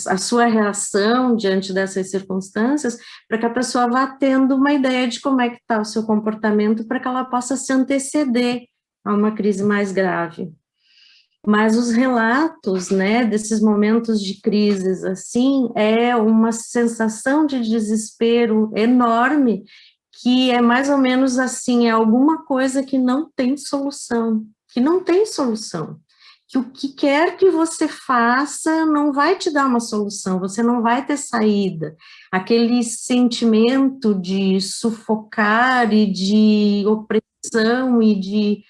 a sua reação diante dessas circunstâncias, para que a pessoa vá tendo uma ideia de como é que está o seu comportamento, para que ela possa se anteceder a uma crise mais grave. Mas os relatos, né, desses momentos de crises, assim, é uma sensação de desespero enorme, que é mais ou menos assim, é alguma coisa que não tem solução, que o que quer que você faça não vai te dar uma solução, você não vai ter saída. Aquele sentimento de sufocar e de opressão e de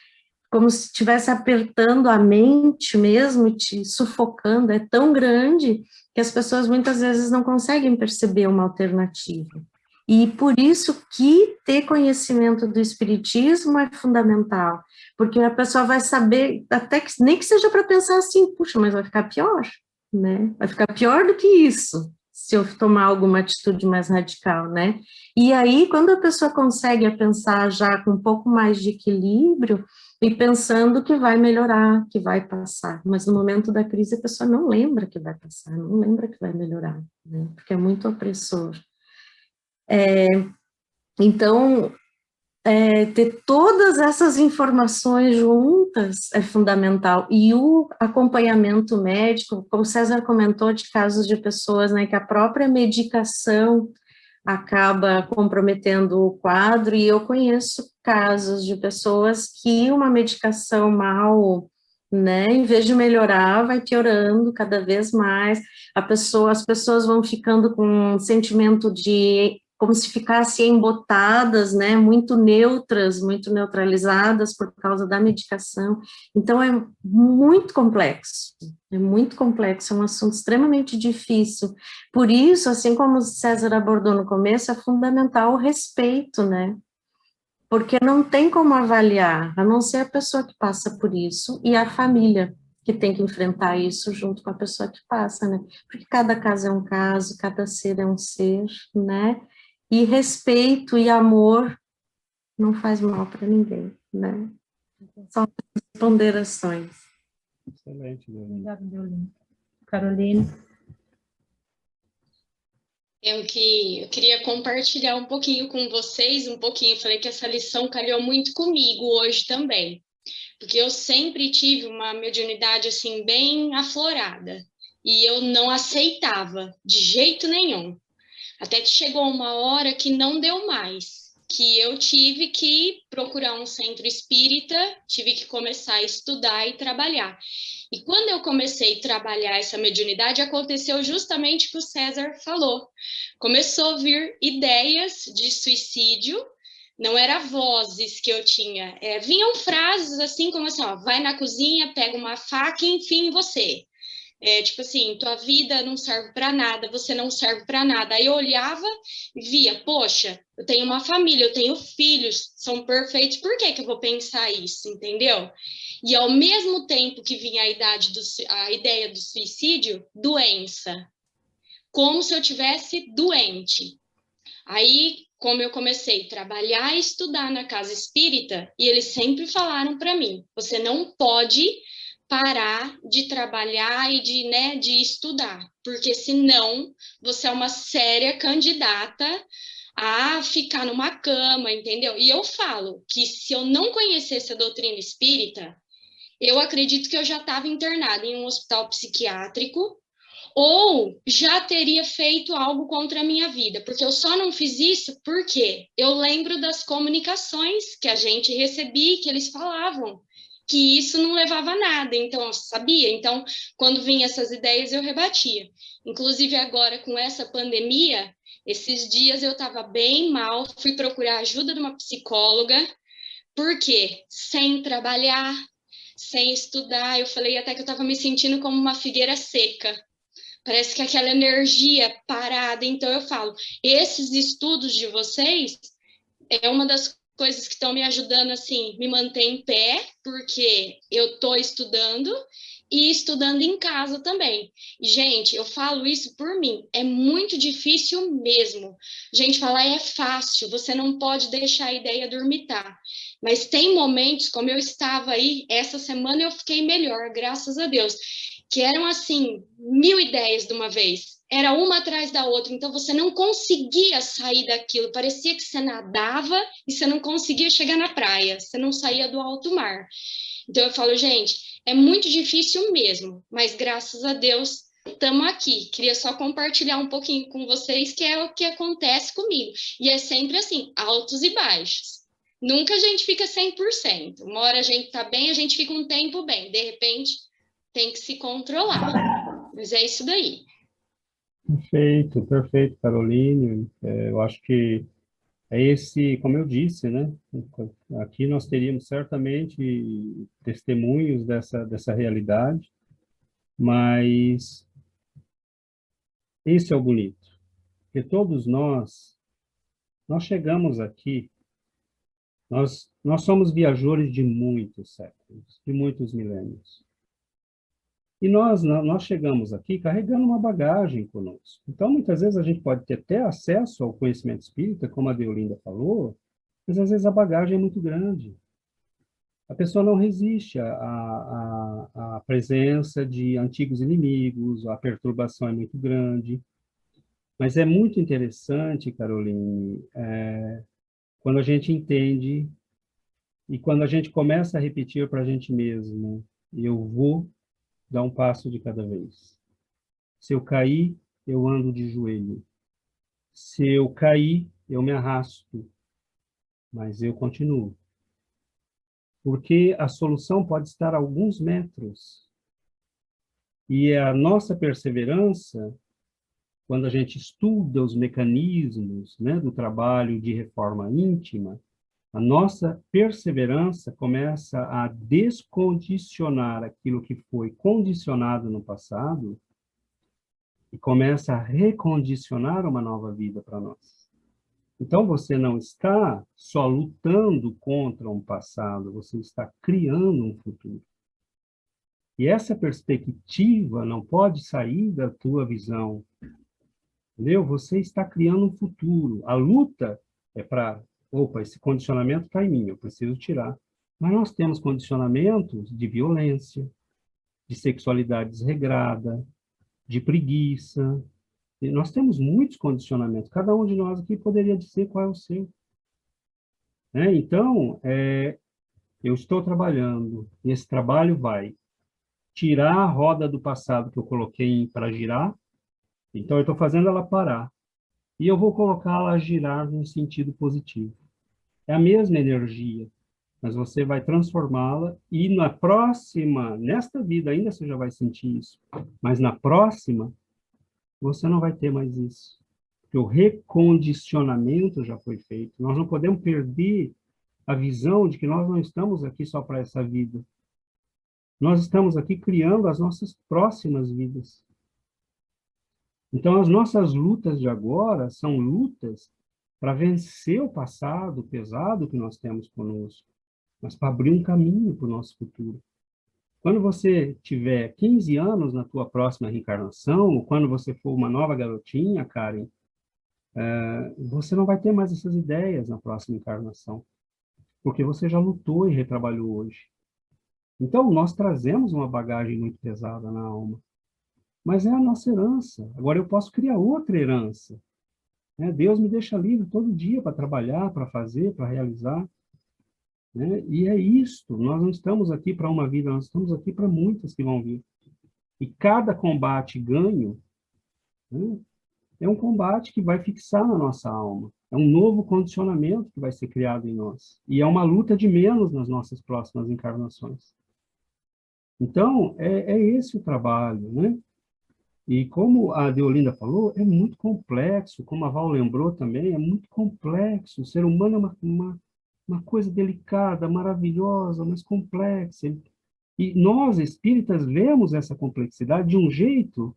como se estivesse apertando a mente mesmo, te sufocando, é tão grande que as pessoas muitas vezes não conseguem perceber uma alternativa. E por isso que ter conhecimento do espiritismo é fundamental, porque a pessoa vai saber, até que nem que seja para pensar assim, puxa, mas vai ficar pior, né? Vai ficar pior do que isso, se eu tomar alguma atitude mais radical, né? E aí, quando a pessoa consegue pensar já com um pouco mais de equilíbrio, e pensando que vai melhorar, que vai passar, mas no momento da crise a pessoa não lembra que vai passar, não lembra que vai melhorar, né? Porque é muito opressor. Então, ter todas essas informações juntas é fundamental, e o acompanhamento médico, como o César comentou, de casos de pessoas, né, que a própria medicação acaba comprometendo o quadro, e eu conheço casos de pessoas que uma medicação mal, né, em vez de melhorar, vai piorando cada vez mais, as pessoas vão ficando com um sentimento de como se ficassem embotadas, né, muito neutras, muito neutralizadas por causa da medicação. Então, é muito complexo, é um assunto extremamente difícil. Por isso, assim como o César abordou no começo, é fundamental o respeito, né, porque não tem como avaliar, a não ser a pessoa que passa por isso e a família que tem que enfrentar isso junto com a pessoa que passa, né, porque cada caso é um caso, cada ser é um ser, né, e respeito e amor não faz mal para ninguém, né? São ponderações. Excelente, Obrigada, Deolina. Carolina? Eu queria compartilhar um pouquinho com vocês, falei que essa lição calhou muito comigo hoje também, porque eu sempre tive uma mediunidade, assim, bem aflorada, e eu não aceitava de jeito nenhum. Até que chegou uma hora que não deu mais, que eu tive que procurar um centro espírita, tive que começar a estudar e trabalhar. E quando eu comecei a trabalhar essa mediunidade, aconteceu justamente o que o César falou. Começou a vir ideias de suicídio, não eram vozes que eu tinha, vinham frases assim como assim, ó, vai na cozinha, pega uma faca e enfia em você. Tipo assim, tua vida não serve para nada, você não serve para nada. Aí eu olhava e via, poxa, eu tenho uma família, eu tenho filhos, são perfeitos, por que que eu vou pensar isso, entendeu? E ao mesmo tempo que vinha a ideia do suicídio, doença, como se eu tivesse doente. Aí, como eu comecei a trabalhar e estudar na casa espírita, e eles sempre falaram para mim, você não pode parar de trabalhar e de estudar, porque senão você é uma séria candidata a ficar numa cama, entendeu? E eu falo que se eu não conhecesse a doutrina espírita, eu acredito que eu já estava internada em um hospital psiquiátrico ou já teria feito algo contra a minha vida, porque eu só não fiz isso porque eu lembro das comunicações que a gente recebia, que eles falavam que isso não levava a nada, então eu sabia, então quando vinha essas ideias eu rebatia. Inclusive agora com essa pandemia, esses dias eu estava bem mal, fui procurar ajuda de uma psicóloga, porque sem trabalhar, sem estudar, eu falei até que eu estava me sentindo como uma figueira seca. Parece que aquela energia parada. Então eu falo, esses estudos de vocês é uma das coisas que estão me ajudando assim, me manter em pé, porque eu estou estudando e estudando em casa também. Gente, eu falo isso por mim, é muito difícil mesmo. Gente, falar é fácil, você não pode deixar a ideia dormitar. Mas tem momentos, como eu estava aí, essa semana eu fiquei melhor, graças a Deus, que eram assim, 1000 ideias de uma vez. Era uma atrás da outra, então você não conseguia sair daquilo, parecia que você nadava e você não conseguia chegar na praia, você não saía do alto mar. Então eu falo, gente, é muito difícil mesmo, mas graças a Deus estamos aqui. Queria só compartilhar um pouquinho com vocês, que é o que acontece comigo. E é sempre assim, altos e baixos. Nunca a gente fica 100%. Uma hora a gente está bem, a gente fica um tempo bem. De repente, tem que se controlar. Mas é isso daí. Perfeito, perfeito, Caroline. Eu acho que é esse, como eu disse, né? Aqui nós teríamos certamente testemunhos dessa realidade, mas esse é o bonito, porque todos nós chegamos aqui, nós somos viajores de muitos séculos, de muitos milênios. E nós chegamos aqui carregando uma bagagem conosco. Então, muitas vezes a gente pode ter até acesso ao conhecimento espírita, como a Deolinda falou, mas às vezes a bagagem é muito grande. A pessoa não resiste à presença de antigos inimigos, a perturbação é muito grande. Mas é muito interessante, Caroline, quando a gente entende e quando a gente começa a repetir para a gente mesmo, eu vou dar um passo de cada vez. Se eu cair, eu ando de joelho. Se eu cair, eu me arrasto, mas eu continuo. Porque a solução pode estar a alguns metros. E a nossa perseverança, quando a gente estuda os mecanismos, né, do trabalho de reforma íntima, a nossa perseverança começa a descondicionar aquilo que foi condicionado no passado e começa a recondicionar uma nova vida para nós. Então, você não está só lutando contra um passado, você está criando um futuro. E essa perspectiva não pode sair da tua visão. Entendeu? Você está criando um futuro. A luta é para, opa, esse condicionamento está em mim, eu preciso tirar. Mas nós temos condicionamentos de violência, de sexualidade desregrada, de preguiça. E nós temos muitos condicionamentos. Cada um de nós aqui poderia dizer qual é o seu. Então, eu estou trabalhando, e esse trabalho vai tirar a roda do passado que eu coloquei para girar, então eu estou fazendo ela parar, e eu vou colocá-la a girar num sentido positivo. É a mesma energia, mas você vai transformá-la, e na próxima, nesta vida ainda você já vai sentir isso, mas na próxima, você não vai ter mais isso. Porque o recondicionamento já foi feito. Nós não podemos perder a visão de que nós não estamos aqui só para essa vida. Nós estamos aqui criando as nossas próximas vidas. Então, as nossas lutas de agora são lutas para vencer o passado pesado que nós temos conosco, mas para abrir um caminho para o nosso futuro. Quando você tiver 15 anos na tua próxima reencarnação, ou quando você for uma nova garotinha, Karen, você não vai ter mais essas ideias na próxima encarnação, porque você já lutou e retrabalhou hoje. Então, nós trazemos uma bagagem muito pesada na alma, mas é a nossa herança. Agora, eu posso criar outra herança. né? Deus me deixa livre todo dia para trabalhar, para fazer, para realizar, né? E é isto, nós não estamos aqui para uma vida, nós estamos aqui para muitas que vão vir. E cada combate ganho, né, é um combate que vai fixar na nossa alma. É um novo condicionamento que vai ser criado em nós. E é uma luta de menos nas nossas próximas encarnações. Então, é esse o trabalho, né? E como a Deolinda falou, é muito complexo, como a Val lembrou também, é muito complexo. O ser humano é uma coisa delicada, maravilhosa, mas complexa. E nós, espíritas, vemos essa complexidade de um jeito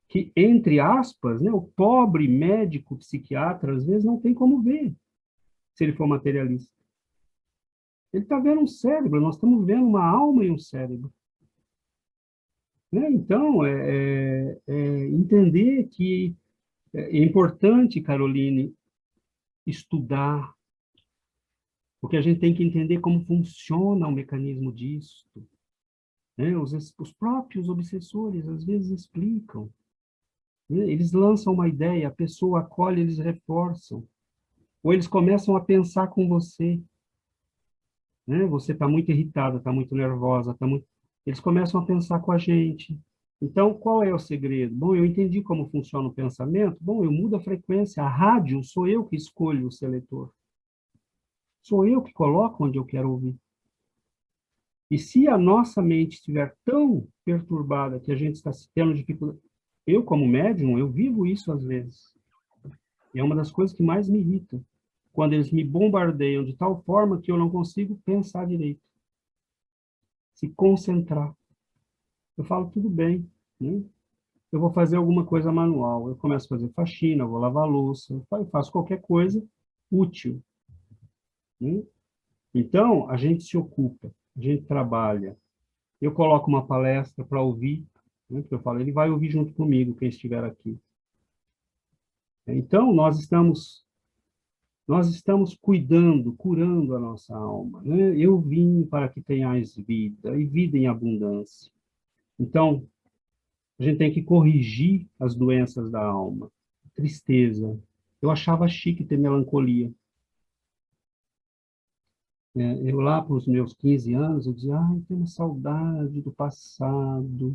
que, entre aspas, né, o pobre médico psiquiatra, às vezes, não tem como ver, se ele for materialista. Ele está vendo um cérebro, nós estamos vendo uma alma e um cérebro. Né? Então, entender que é importante, Caroline, estudar, porque a gente tem que entender como funciona o mecanismo disso. Né? Os próprios obsessores, às vezes, explicam. Né? Eles lançam uma ideia, a pessoa acolhe, eles reforçam. Ou eles começam a pensar com você. Né? Você está muito irritada, está muito nervosa, eles começam a pensar com a gente. Então, qual é o segredo? Bom, eu entendi como funciona o pensamento. Bom, eu mudo a frequência. A rádio, sou eu que escolho o seletor. Sou eu que coloco onde eu quero ouvir. E se a nossa mente estiver tão perturbada que a gente está tendo dificuldade... Eu, como médium, eu vivo isso às vezes. E é uma das coisas que mais me irrita. Quando eles me bombardeiam de tal forma que eu não consigo pensar direito. Se concentrar. Eu falo, tudo bem, né? Eu vou fazer alguma coisa manual. Eu começo a fazer faxina, eu vou lavar a louça, eu faço qualquer coisa útil. Né? Então, a gente se ocupa, a gente trabalha. Eu coloco uma palestra para ouvir, né? Que eu falo, ele vai ouvir junto comigo, quem estiver aqui. Então, nós estamos cuidando, curando a nossa alma. Né? Eu vim para que tenhais vida, e vida em abundância. Então, a gente tem que corrigir as doenças da alma. Tristeza. Eu achava chique ter melancolia. Eu lá para os meus 15 anos, eu dizia, eu tenho uma saudade do passado.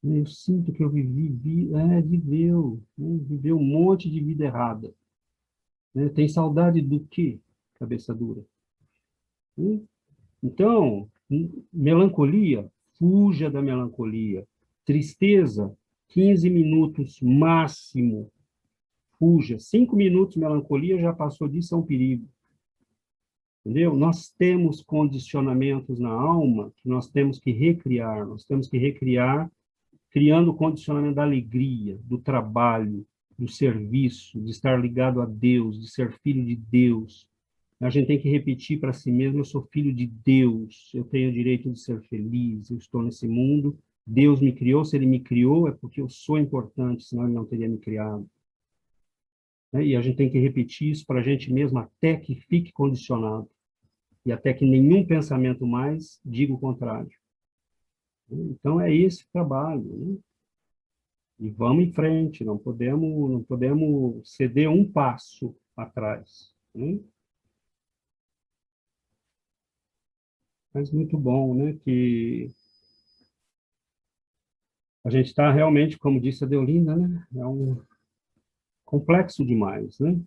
Eu sinto que eu viveu um monte de vida errada. Tem saudade do quê? Cabeça dura. Então, melancolia, fuja da melancolia. Tristeza, 15 minutos máximo. Fuja. 5 minutos melancolia, já passou disso, é um perigo. Entendeu? Nós temos condicionamentos na alma que nós temos que recriar. Nós temos que recriar criando o condicionamento da alegria, do trabalho, do serviço, de estar ligado a Deus, de ser filho de Deus. A gente tem que repetir para si mesmo, eu sou filho de Deus, eu tenho o direito de ser feliz, eu estou nesse mundo, Deus me criou, se Ele me criou é porque eu sou importante, senão Ele não teria me criado. E a gente tem que repetir isso para a gente mesmo até que fique condicionado. E até que nenhum pensamento mais diga o contrário. Então, é esse o trabalho. Né? E vamos em frente, não podemos ceder um passo atrás. Né? Mas muito bom, né? Que a gente está realmente, como disse a Deolinda, né? É um complexo demais, né?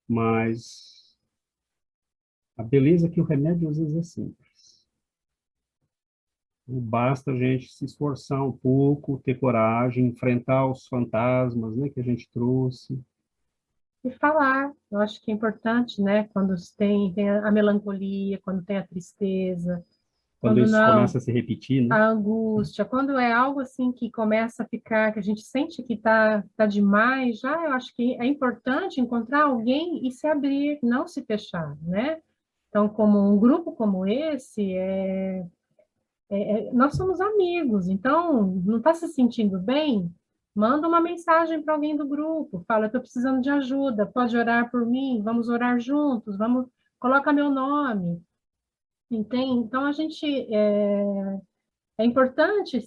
Mas a beleza é que o remédio às vezes é simples. Basta a gente se esforçar um pouco, ter coragem, enfrentar os fantasmas, né, que a gente trouxe. E falar, eu acho que é importante, né? Quando tem a melancolia, quando tem a tristeza, Quando isso não, começa a se repetir, né? a angústia, quando é algo assim que começa a ficar, que a gente sente que tá demais, já eu acho que é importante encontrar alguém e se abrir, não se fechar, né? Então, como um grupo como esse, nós somos amigos, então, não está se sentindo bem? Manda uma mensagem para alguém do grupo, fala, estou precisando de ajuda, pode orar por mim, vamos orar juntos, coloca meu nome. Entende? Então, a gente é importante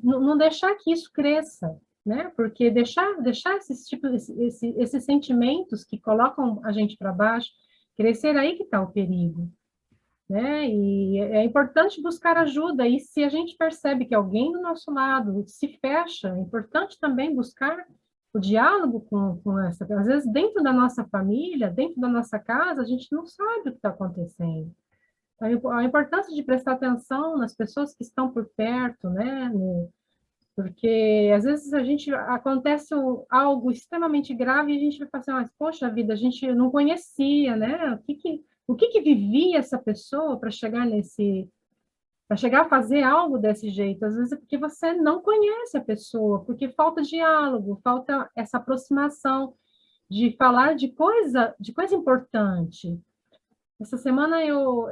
não deixar que isso cresça, né? Porque deixar esses sentimentos que colocam a gente para baixo, crescer, aí que está o perigo, né? E é importante buscar ajuda, e se a gente percebe que alguém do nosso lado se fecha, é importante também buscar o diálogo com essa, às vezes dentro da nossa família, dentro da nossa casa, a gente não sabe o que está acontecendo. Então, a importância de prestar atenção nas pessoas que estão por perto, né? Porque às vezes acontece algo extremamente grave e a gente vai pensar, mas poxa vida, a gente não conhecia, né? O que vivia essa pessoa para chegar a fazer algo desse jeito? Às vezes é porque você não conhece a pessoa, porque falta diálogo, falta essa aproximação de falar de coisa importante. Essa semana eu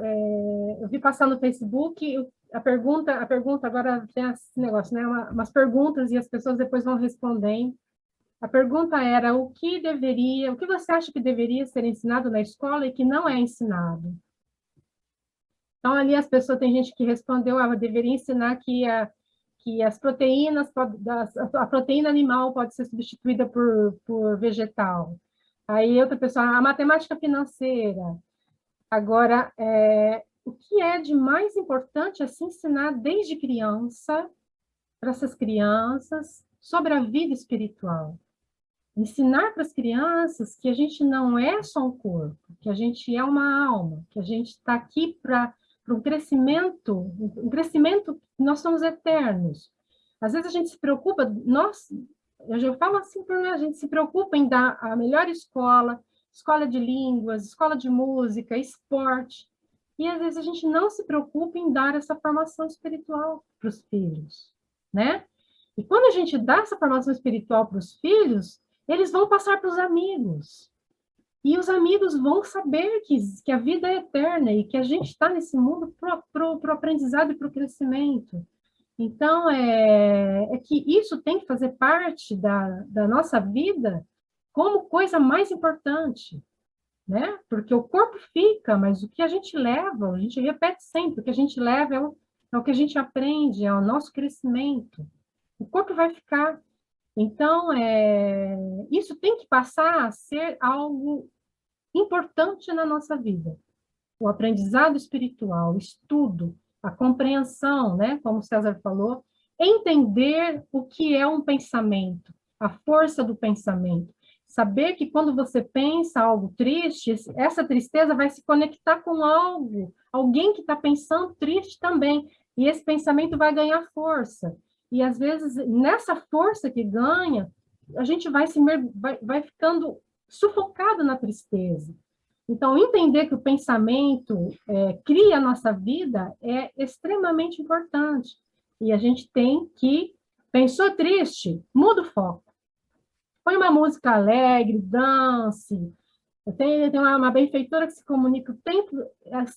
vi passar no Facebook a pergunta agora tem esse negócio, né? Umas perguntas e as pessoas depois vão respondendo. A pergunta era o que você acha que deveria ser ensinado na escola e que não é ensinado? Então, ali tem gente que respondeu, deveria ensinar que as proteínas, a proteína animal pode ser substituída por vegetal. Aí outra pessoa, a matemática financeira. Agora, o que é de mais importante é se ensinar desde criança, para essas crianças, sobre a vida espiritual. Ensinar para as crianças que a gente não é só um corpo, que a gente é uma alma, que a gente está aqui para um crescimento, nós somos eternos. Às vezes a gente se preocupa, eu já falo assim, a gente se preocupa em dar a melhor escola de línguas, escola de música, esporte, e às vezes a gente não se preocupa em dar essa formação espiritual para os filhos, né? E quando a gente dá essa formação espiritual para os filhos, eles vão passar para os amigos. E os amigos vão saber que a vida é eterna e que a gente está nesse mundo para o aprendizado e para o crescimento. Então, é que isso tem que fazer parte da nossa vida como coisa mais importante, né? Porque o corpo fica, mas o que a gente leva, a gente repete sempre, o que a gente leva é o que a gente aprende, é o nosso crescimento. O corpo vai ficar. Então, isso tem que passar a ser algo importante na nossa vida. O aprendizado espiritual, o estudo, a compreensão, né? Como o César falou, entender o que é um pensamento, a força do pensamento. Saber que quando você pensa algo triste, essa tristeza vai se conectar com alguém que está pensando triste também, e esse pensamento vai ganhar força. E, às vezes, nessa força que ganha, a gente vai ficando sufocado na tristeza. Então, entender que o pensamento cria a nossa vida é extremamente importante. E a gente tem que, pensou triste, muda o foco. Põe uma música alegre, dance. Tem uma benfeitora que se comunica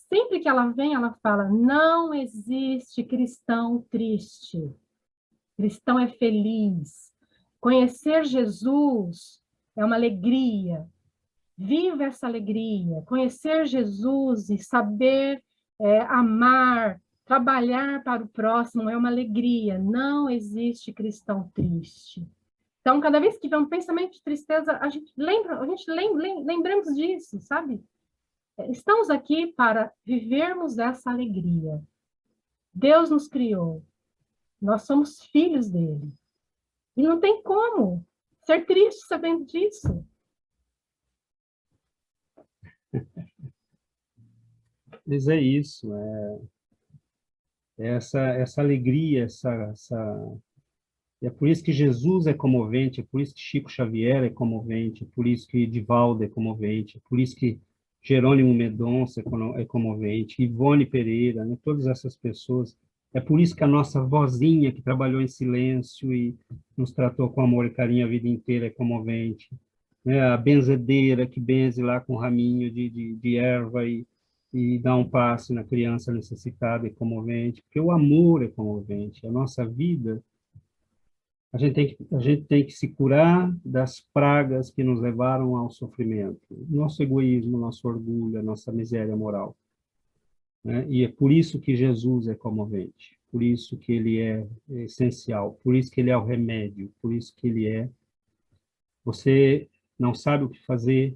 sempre que ela vem, ela fala, não existe cristão triste. Cristão é feliz. Conhecer Jesus é uma alegria. Viva essa alegria. Conhecer Jesus e saber amar, trabalhar para o próximo é uma alegria. Não existe cristão triste. Então, cada vez que vem um pensamento de tristeza, lembramos disso, sabe? Estamos aqui para vivermos essa alegria. Deus nos criou. Nós somos filhos dele. E não tem como ser triste sabendo disso. Mas é isso, essa alegria, é por isso que Jesus é comovente, é por isso que Chico Xavier é comovente, é por isso que Divaldo é comovente, é por isso que Jerônimo Mendonça é comovente, Ivone Pereira, né? Todas essas pessoas. É por isso que a nossa vozinha, que trabalhou em silêncio e nos tratou com amor e carinho a vida inteira, é comovente. Né? A benzedeira que benze lá com um raminho de erva e dá um passe na criança necessitada é comovente, porque o amor é comovente. A nossa vida, a gente tem que se curar das pragas que nos levaram ao sofrimento. Nosso egoísmo, nosso orgulho, a nossa miséria moral. Né? E é por isso que Jesus é comovente. por isso que ele é essencial, por isso que ele é o remédio, por isso que ele é. Você não sabe o que fazer,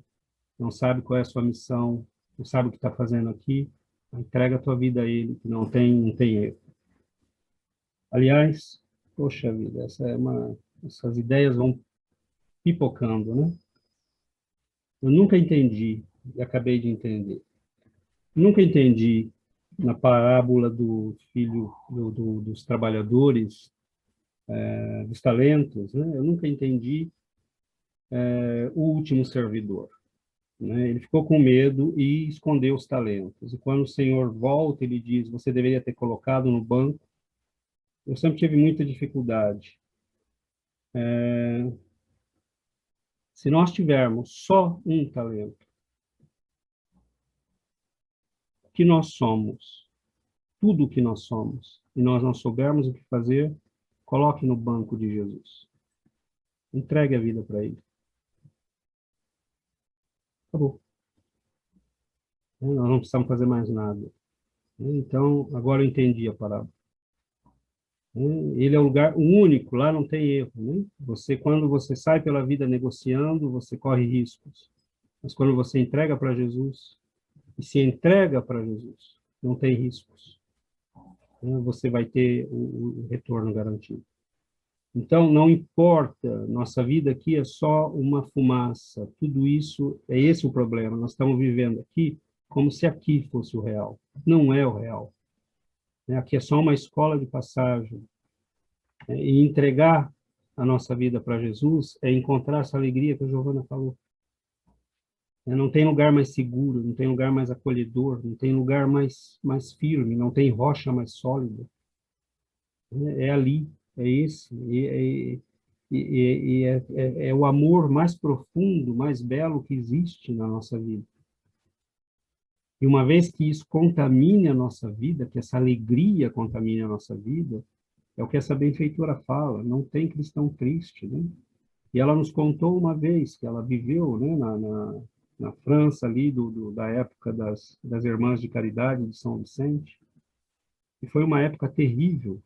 não sabe qual é a sua missão, não sabe o que está fazendo aqui, entrega a tua vida a ele, que não tem erro. Aliás, poxa vida, essas ideias vão pipocando, né? Eu nunca entendi, e acabei de entender. Nunca entendi na parábola do filho dos trabalhadores, dos talentos, né? Eu nunca entendi o último servidor, né? Ele ficou com medo e escondeu os talentos. E quando o Senhor volta, ele diz: você deveria ter colocado no banco. Eu sempre tive muita dificuldade. Se nós tivermos só um talento, o que nós somos, tudo o que nós somos, e nós não soubermos o que fazer, coloque no banco de Jesus. Entregue a vida para ele. Acabou. Nós não precisamos fazer mais nada. Então, agora eu entendi a parábola. Ele é o lugar único, lá não tem erro. Né? Quando você sai pela vida negociando, você corre riscos. Mas quando você entrega para Jesus, e se entrega para Jesus, não tem riscos. Você vai ter o retorno garantido. Então, não importa, nossa vida aqui é só uma fumaça. Tudo isso, é esse o problema. Nós estamos vivendo aqui como se aqui fosse o real. Não é o real. Aqui é só uma escola de passagem. E entregar a nossa vida para Jesus é encontrar essa alegria que a Giovana falou. Não tem lugar mais seguro, não tem lugar mais acolhedor, não tem lugar mais firme, não tem rocha mais sólida. É ali, é esse. É o amor mais profundo, mais belo que existe na nossa vida. E uma vez que isso contamine a nossa vida, que essa alegria contamine a nossa vida, é o que essa benfeitora fala, não tem cristão triste, né? E ela nos contou uma vez que ela viveu, né, na França, ali, da época das Irmãs de Caridade de São Vicente, e foi uma época terrível,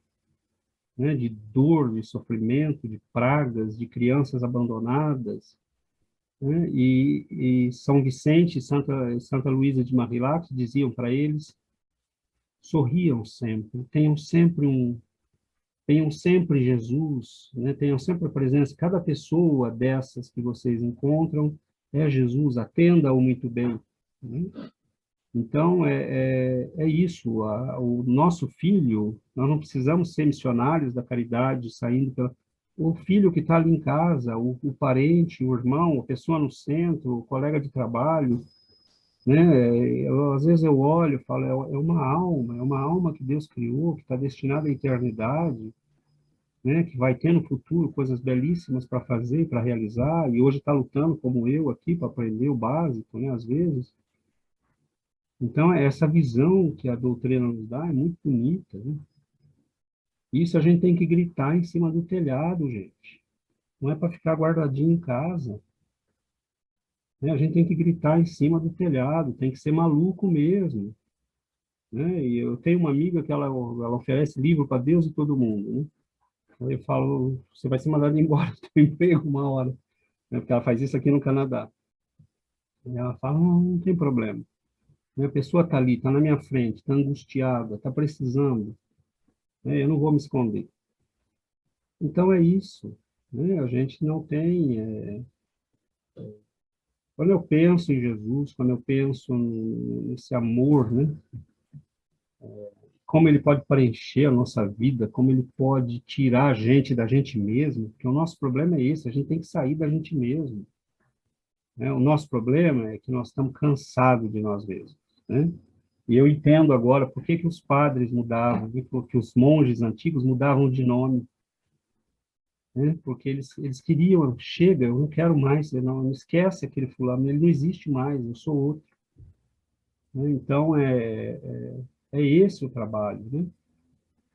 né, de dor, de sofrimento, de pragas, de crianças abandonadas, né? E São Vicente e Santa Luísa de Marillac diziam para eles: sorriam sempre, tenham sempre Jesus, né? Tenham sempre a presença. Cada pessoa dessas que vocês encontram é Jesus, atenda-o muito bem. Né? Então, é isso. O nosso filho, nós não precisamos ser missionários da caridade, saindo pela... O filho que está ali em casa, o parente, o irmão, a pessoa no centro, o colega de trabalho, né? Às vezes eu olho e falo, é uma alma que Deus criou, que está destinada à eternidade, né? Que vai ter no futuro coisas belíssimas para fazer, para realizar, e hoje está lutando como eu aqui para aprender o básico, né? Às vezes. Então, essa visão que a doutrina nos dá é muito bonita, né? Isso a gente tem que gritar em cima do telhado, gente. Não é para ficar guardadinho em casa. Né? A gente tem que gritar em cima do telhado, tem que ser maluco mesmo. Né? E eu tenho uma amiga que ela oferece livro para Deus e todo mundo. Né? Eu falo, você vai ser mandado embora do teu emprego uma hora. Né? Porque ela faz isso aqui no Canadá. E ela fala, não tem problema. A pessoa está ali, está na minha frente, está angustiada, está precisando. Eu não vou me esconder. Então é isso. Né? A gente não tem... Quando eu penso em Jesus, quando eu penso nesse amor, né? Como ele pode preencher a nossa vida, como ele pode tirar a gente da gente mesmo, porque o nosso problema é esse, a gente tem que sair da gente mesmo. Né? O nosso problema é que nós estamos cansados de nós mesmos. Né? E eu entendo agora por que os padres mudavam, que os monges antigos mudavam de nome. Né? Porque eles queriam, chega, eu não quero mais, não esquece aquele fulano, ele não existe mais, eu sou outro. Né? Então, é esse o trabalho.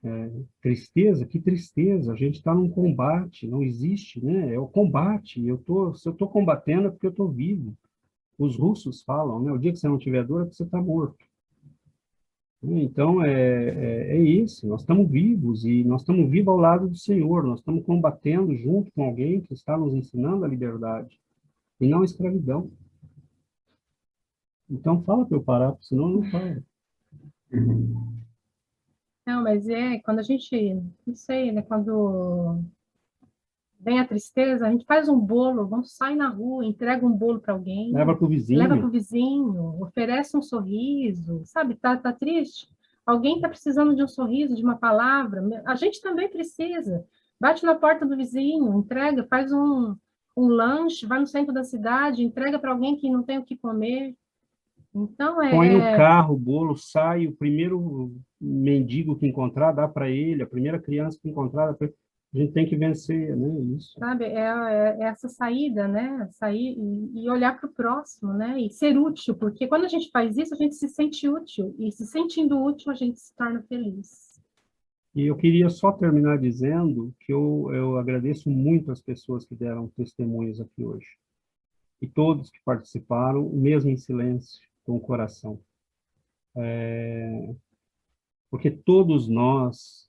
Né? Tristeza, que tristeza, a gente está num combate, não existe, né? É o combate, se eu estou combatendo é porque eu estou vivo. Os russos falam, né? O dia que você não tiver dor é porque você está morto. Então, é isso, nós estamos vivos, e nós estamos vivos ao lado do Senhor, nós estamos combatendo junto com alguém que está nos ensinando a liberdade, e não a escravidão. Então, fala para eu parar, porque senão eu não falo. Não, mas quando a gente, não sei, né, quando vem a tristeza, a gente faz um bolo, vamos sair na rua, entrega um bolo para alguém, Leva para o leva para vizinho. o vizinho, oferece um sorriso, sabe? Tá triste? Alguém está precisando de um sorriso, de uma palavra. A gente também precisa. Bate na porta do vizinho, entrega, faz um lanche, vai no centro da cidade, entrega para alguém que não tem o que comer. Então, Põe no carro o bolo, sai, o primeiro mendigo que encontrar, dá para ele, a primeira criança que encontrar, a gente tem que vencer, né? Isso. sabe, é essa saída, né? Sair e olhar para o próximo, né? E ser útil, porque quando a gente faz isso, a gente se sente útil, e se sentindo útil, a gente se torna feliz. E eu queria só terminar dizendo que eu agradeço muito as pessoas que deram testemunhos aqui hoje. E todos que participaram, mesmo em silêncio, com o coração. Porque todos nós,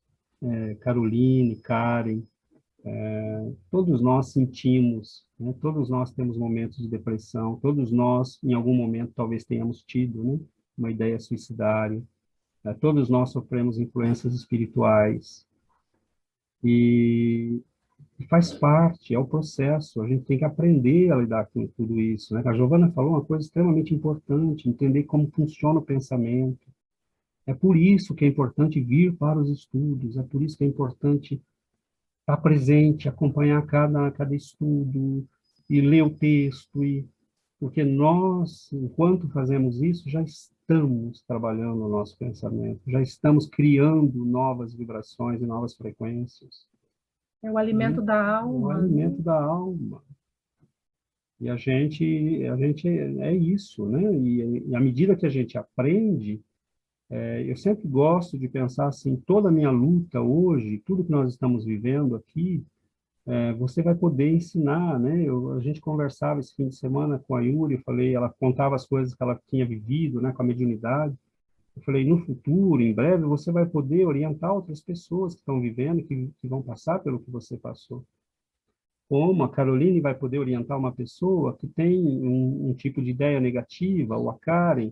Caroline, Karen, todos nós sentimos, né? Todos nós temos momentos de depressão, todos nós, em algum momento, talvez tenhamos tido, né, uma ideia suicidária, todos nós sofremos influências espirituais, e faz parte, é o processo, a gente tem que aprender a lidar com tudo isso, né? A Giovana falou uma coisa extremamente importante, entender como funciona o pensamento. É por isso que é importante vir para os estudos, é por isso que é importante estar presente, acompanhar cada estudo, e ler o texto, porque nós, enquanto fazemos isso, já estamos trabalhando o nosso pensamento, já estamos criando novas vibrações e novas frequências. É o alimento da alma. O alimento da alma. E a gente é isso, né? E à medida que a gente aprende, eu sempre gosto de pensar assim, toda a minha luta hoje, tudo que nós estamos vivendo aqui, você vai poder ensinar, né? A gente conversava esse fim de semana com a Yuri, eu falei, ela contava as coisas que ela tinha vivido, né, com a mediunidade. Eu falei, no futuro, em breve, você vai poder orientar outras pessoas que estão vivendo, que vão passar pelo que você passou. Como a Caroline vai poder orientar uma pessoa que tem um tipo de ideia negativa, ou a Karen,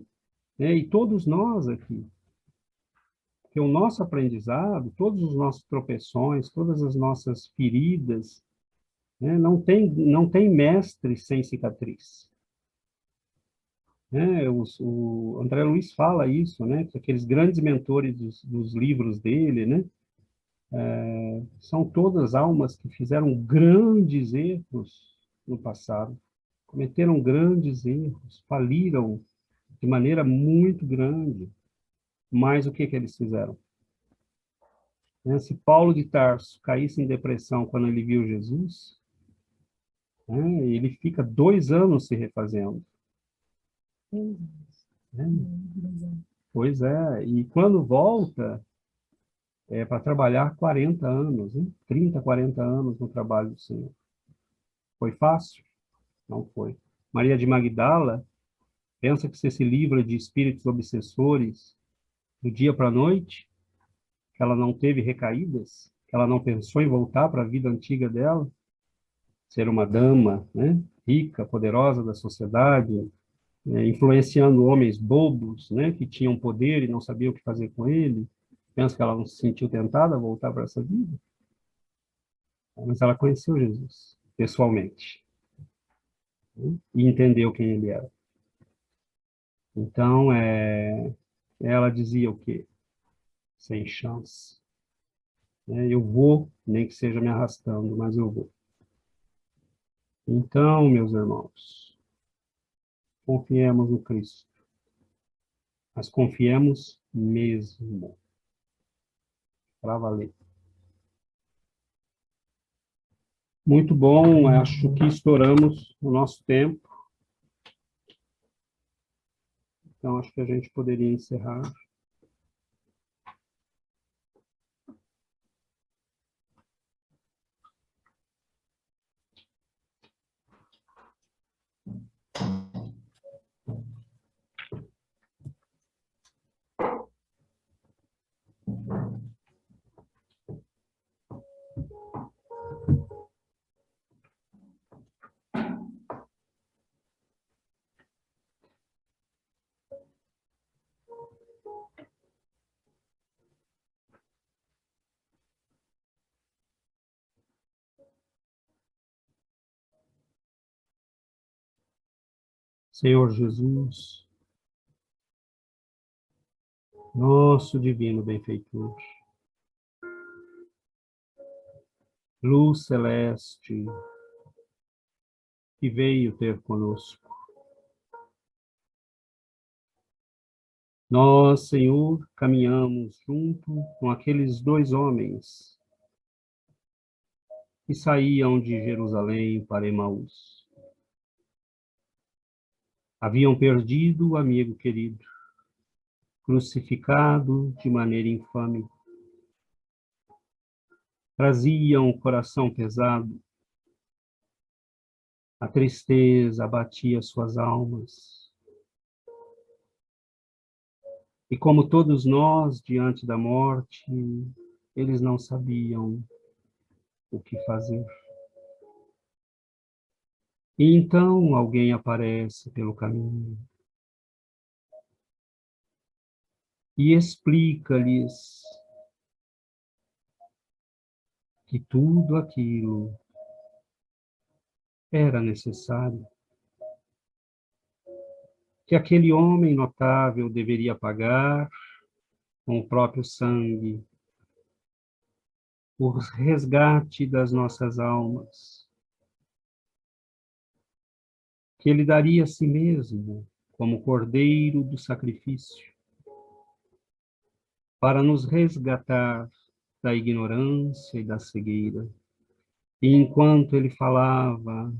né? E todos nós aqui. Porque o nosso aprendizado, todos os nossos tropeções, todas as nossas feridas, né? Não tem mestre sem cicatriz. Né? O André Luiz fala isso, né? Que aqueles grandes mentores dos livros dele, né? São todas almas que fizeram grandes erros no passado, cometeram grandes erros, faliram de maneira muito grande. Mas o que eles fizeram? Se Paulo de Tarso caísse em depressão quando ele viu Jesus, ele fica 2 anos se refazendo. Pois é, e quando volta, para trabalhar 40 anos, 30, 40 anos no trabalho do Senhor. Foi fácil? Não foi. Maria de Magdala pensa que você se livra de espíritos obsessores do dia para a noite, que ela não teve recaídas, que ela não pensou em voltar para a vida antiga dela, ser uma dama, né, rica, poderosa da sociedade, influenciando homens bobos, né, que tinham poder e não sabiam o que fazer com ele. Pensa que ela não se sentiu tentada a voltar para essa vida? Mas ela conheceu Jesus, pessoalmente, né, e entendeu quem ele era. Então, ela dizia o quê? Sem chance. Eu vou, nem que seja me arrastando, mas eu vou. Então, meus irmãos, confiemos no Cristo, mas confiemos mesmo, para valer. Muito bom, acho que estouramos o nosso tempo. Então, acho que a gente poderia encerrar. Senhor Jesus, nosso divino benfeitor, luz celeste que veio ter conosco. Nós, Senhor, caminhamos junto com aqueles dois homens que saíam de Jerusalém para Emaús. Haviam perdido o amigo querido, crucificado de maneira infame. Traziam o coração pesado, a tristeza abatia suas almas. E como todos nós, diante da morte, eles não sabiam o que fazer. E então alguém aparece pelo caminho e explica-lhes que tudo aquilo era necessário, que aquele homem notável deveria pagar com o próprio sangue o resgate das nossas almas, que ele daria a si mesmo como cordeiro do sacrifício, para nos resgatar da ignorância e da cegueira. E enquanto ele falava,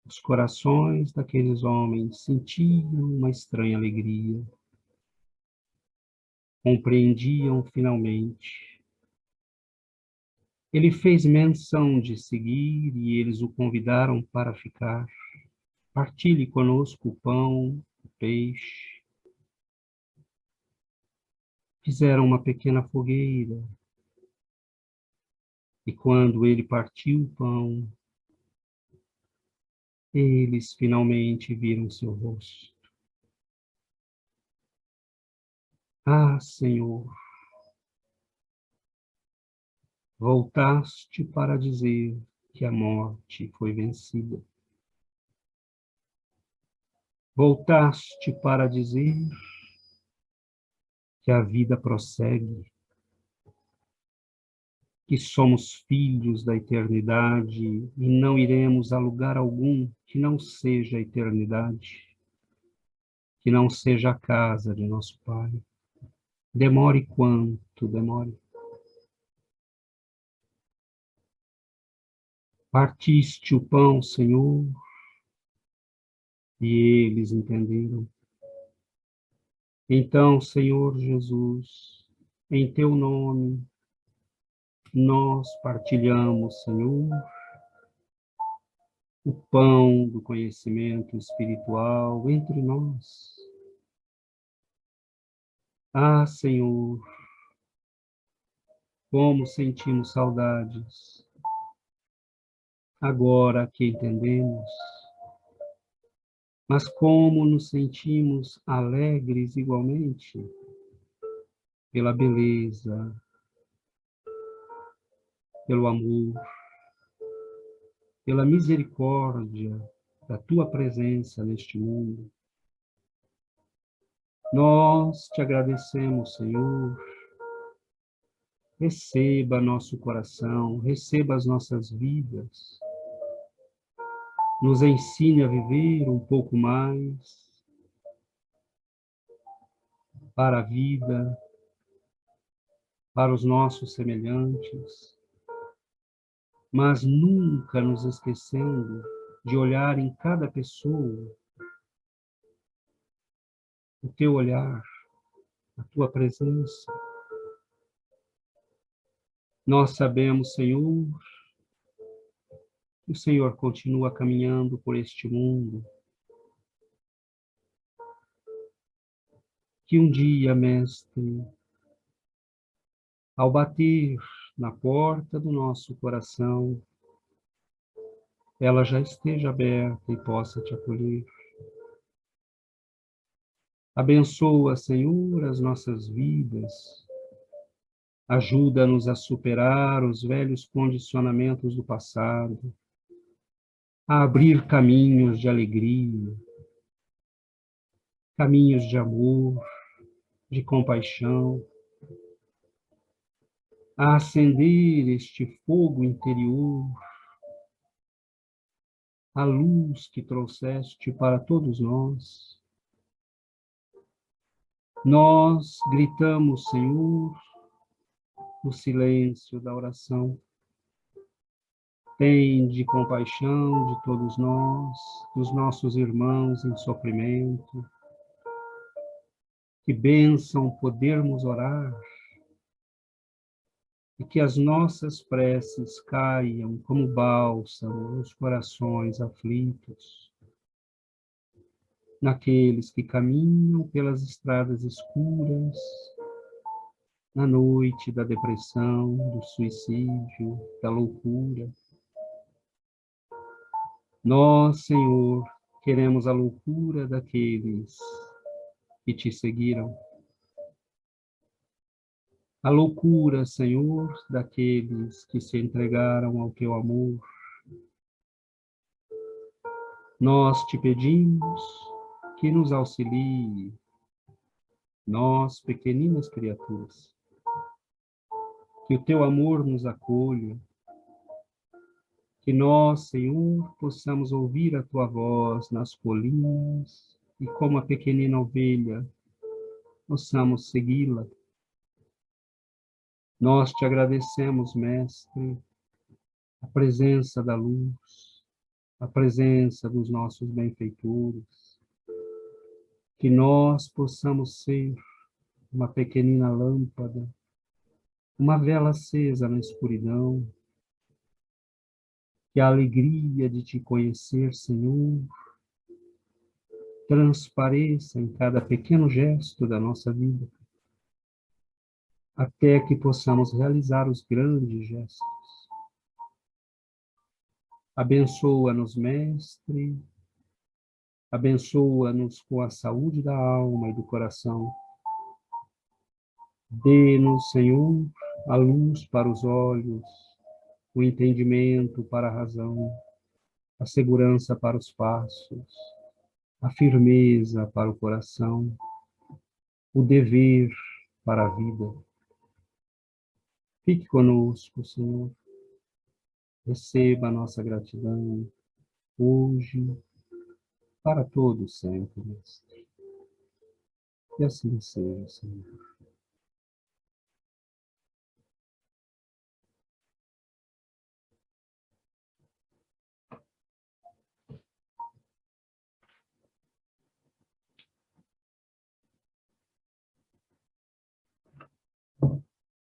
os corações daqueles homens sentiam uma estranha alegria. Compreendiam finalmente. Ele fez menção de seguir e eles o convidaram para ficar. Partilhe conosco o pão, o peixe. Fizeram uma pequena fogueira. E quando ele partiu o pão, eles finalmente viram seu rosto. Ah, Senhor, voltaste para dizer que a morte foi vencida. Voltaste para dizer que a vida prossegue, que somos filhos da eternidade e não iremos a lugar algum que não seja a eternidade, que não seja a casa de nosso Pai. Demore quanto demore. Partiste o pão, Senhor, e eles entenderam. Então, Senhor Jesus, em teu nome, nós partilhamos, Senhor, o pão do conhecimento espiritual entre nós. Ah, Senhor, como sentimos saudades, agora que entendemos, mas como nos sentimos alegres igualmente pela beleza, pelo amor, pela misericórdia da tua presença neste mundo. Nós te agradecemos, Senhor. Receba nosso coração, receba as nossas vidas. Nos ensine a viver um pouco mais para a vida, para os nossos semelhantes, mas nunca nos esquecendo de olhar em cada pessoa o teu olhar, a tua presença. Nós sabemos, Senhor, que o Senhor continua caminhando por este mundo, que um dia, Mestre, ao bater na porta do nosso coração, ela já esteja aberta e possa te acolher. Abençoa, Senhor, as nossas vidas. Ajuda-nos a superar os velhos condicionamentos do passado, a abrir caminhos de alegria, caminhos de amor, de compaixão, a acender este fogo interior, a luz que trouxeste para todos nós. Nós gritamos, Senhor, no silêncio da oração. Tende compaixão de todos nós, dos nossos irmãos em sofrimento. Que bênção podermos orar e que as nossas preces caiam como bálsamo nos corações aflitos, naqueles que caminham pelas estradas escuras, na noite da depressão, do suicídio, da loucura. Nós, Senhor, queremos a loucura daqueles que te seguiram. A loucura, Senhor, daqueles que se entregaram ao teu amor. Nós te pedimos que nos auxilie, nós, pequeninas criaturas, que o teu amor nos acolha, que nós, Senhor, possamos ouvir a tua voz nas colinas e, como a pequenina ovelha, possamos segui-la. Nós te agradecemos, Mestre, a presença da luz, a presença dos nossos benfeitores, que nós possamos ser uma pequenina lâmpada, uma vela acesa na escuridão, que a alegria de te conhecer, Senhor, transpareça em cada pequeno gesto da nossa vida, até que possamos realizar os grandes gestos. Abençoa-nos, Mestre, abençoa-nos com a saúde da alma e do coração. Dê-nos, Senhor, a luz para os olhos, o entendimento para a razão, a segurança para os passos, a firmeza para o coração, o dever para a vida. Fique conosco, Senhor. Receba a nossa gratidão, hoje, para todos sempre, Mestre. Que assim seja, Senhor.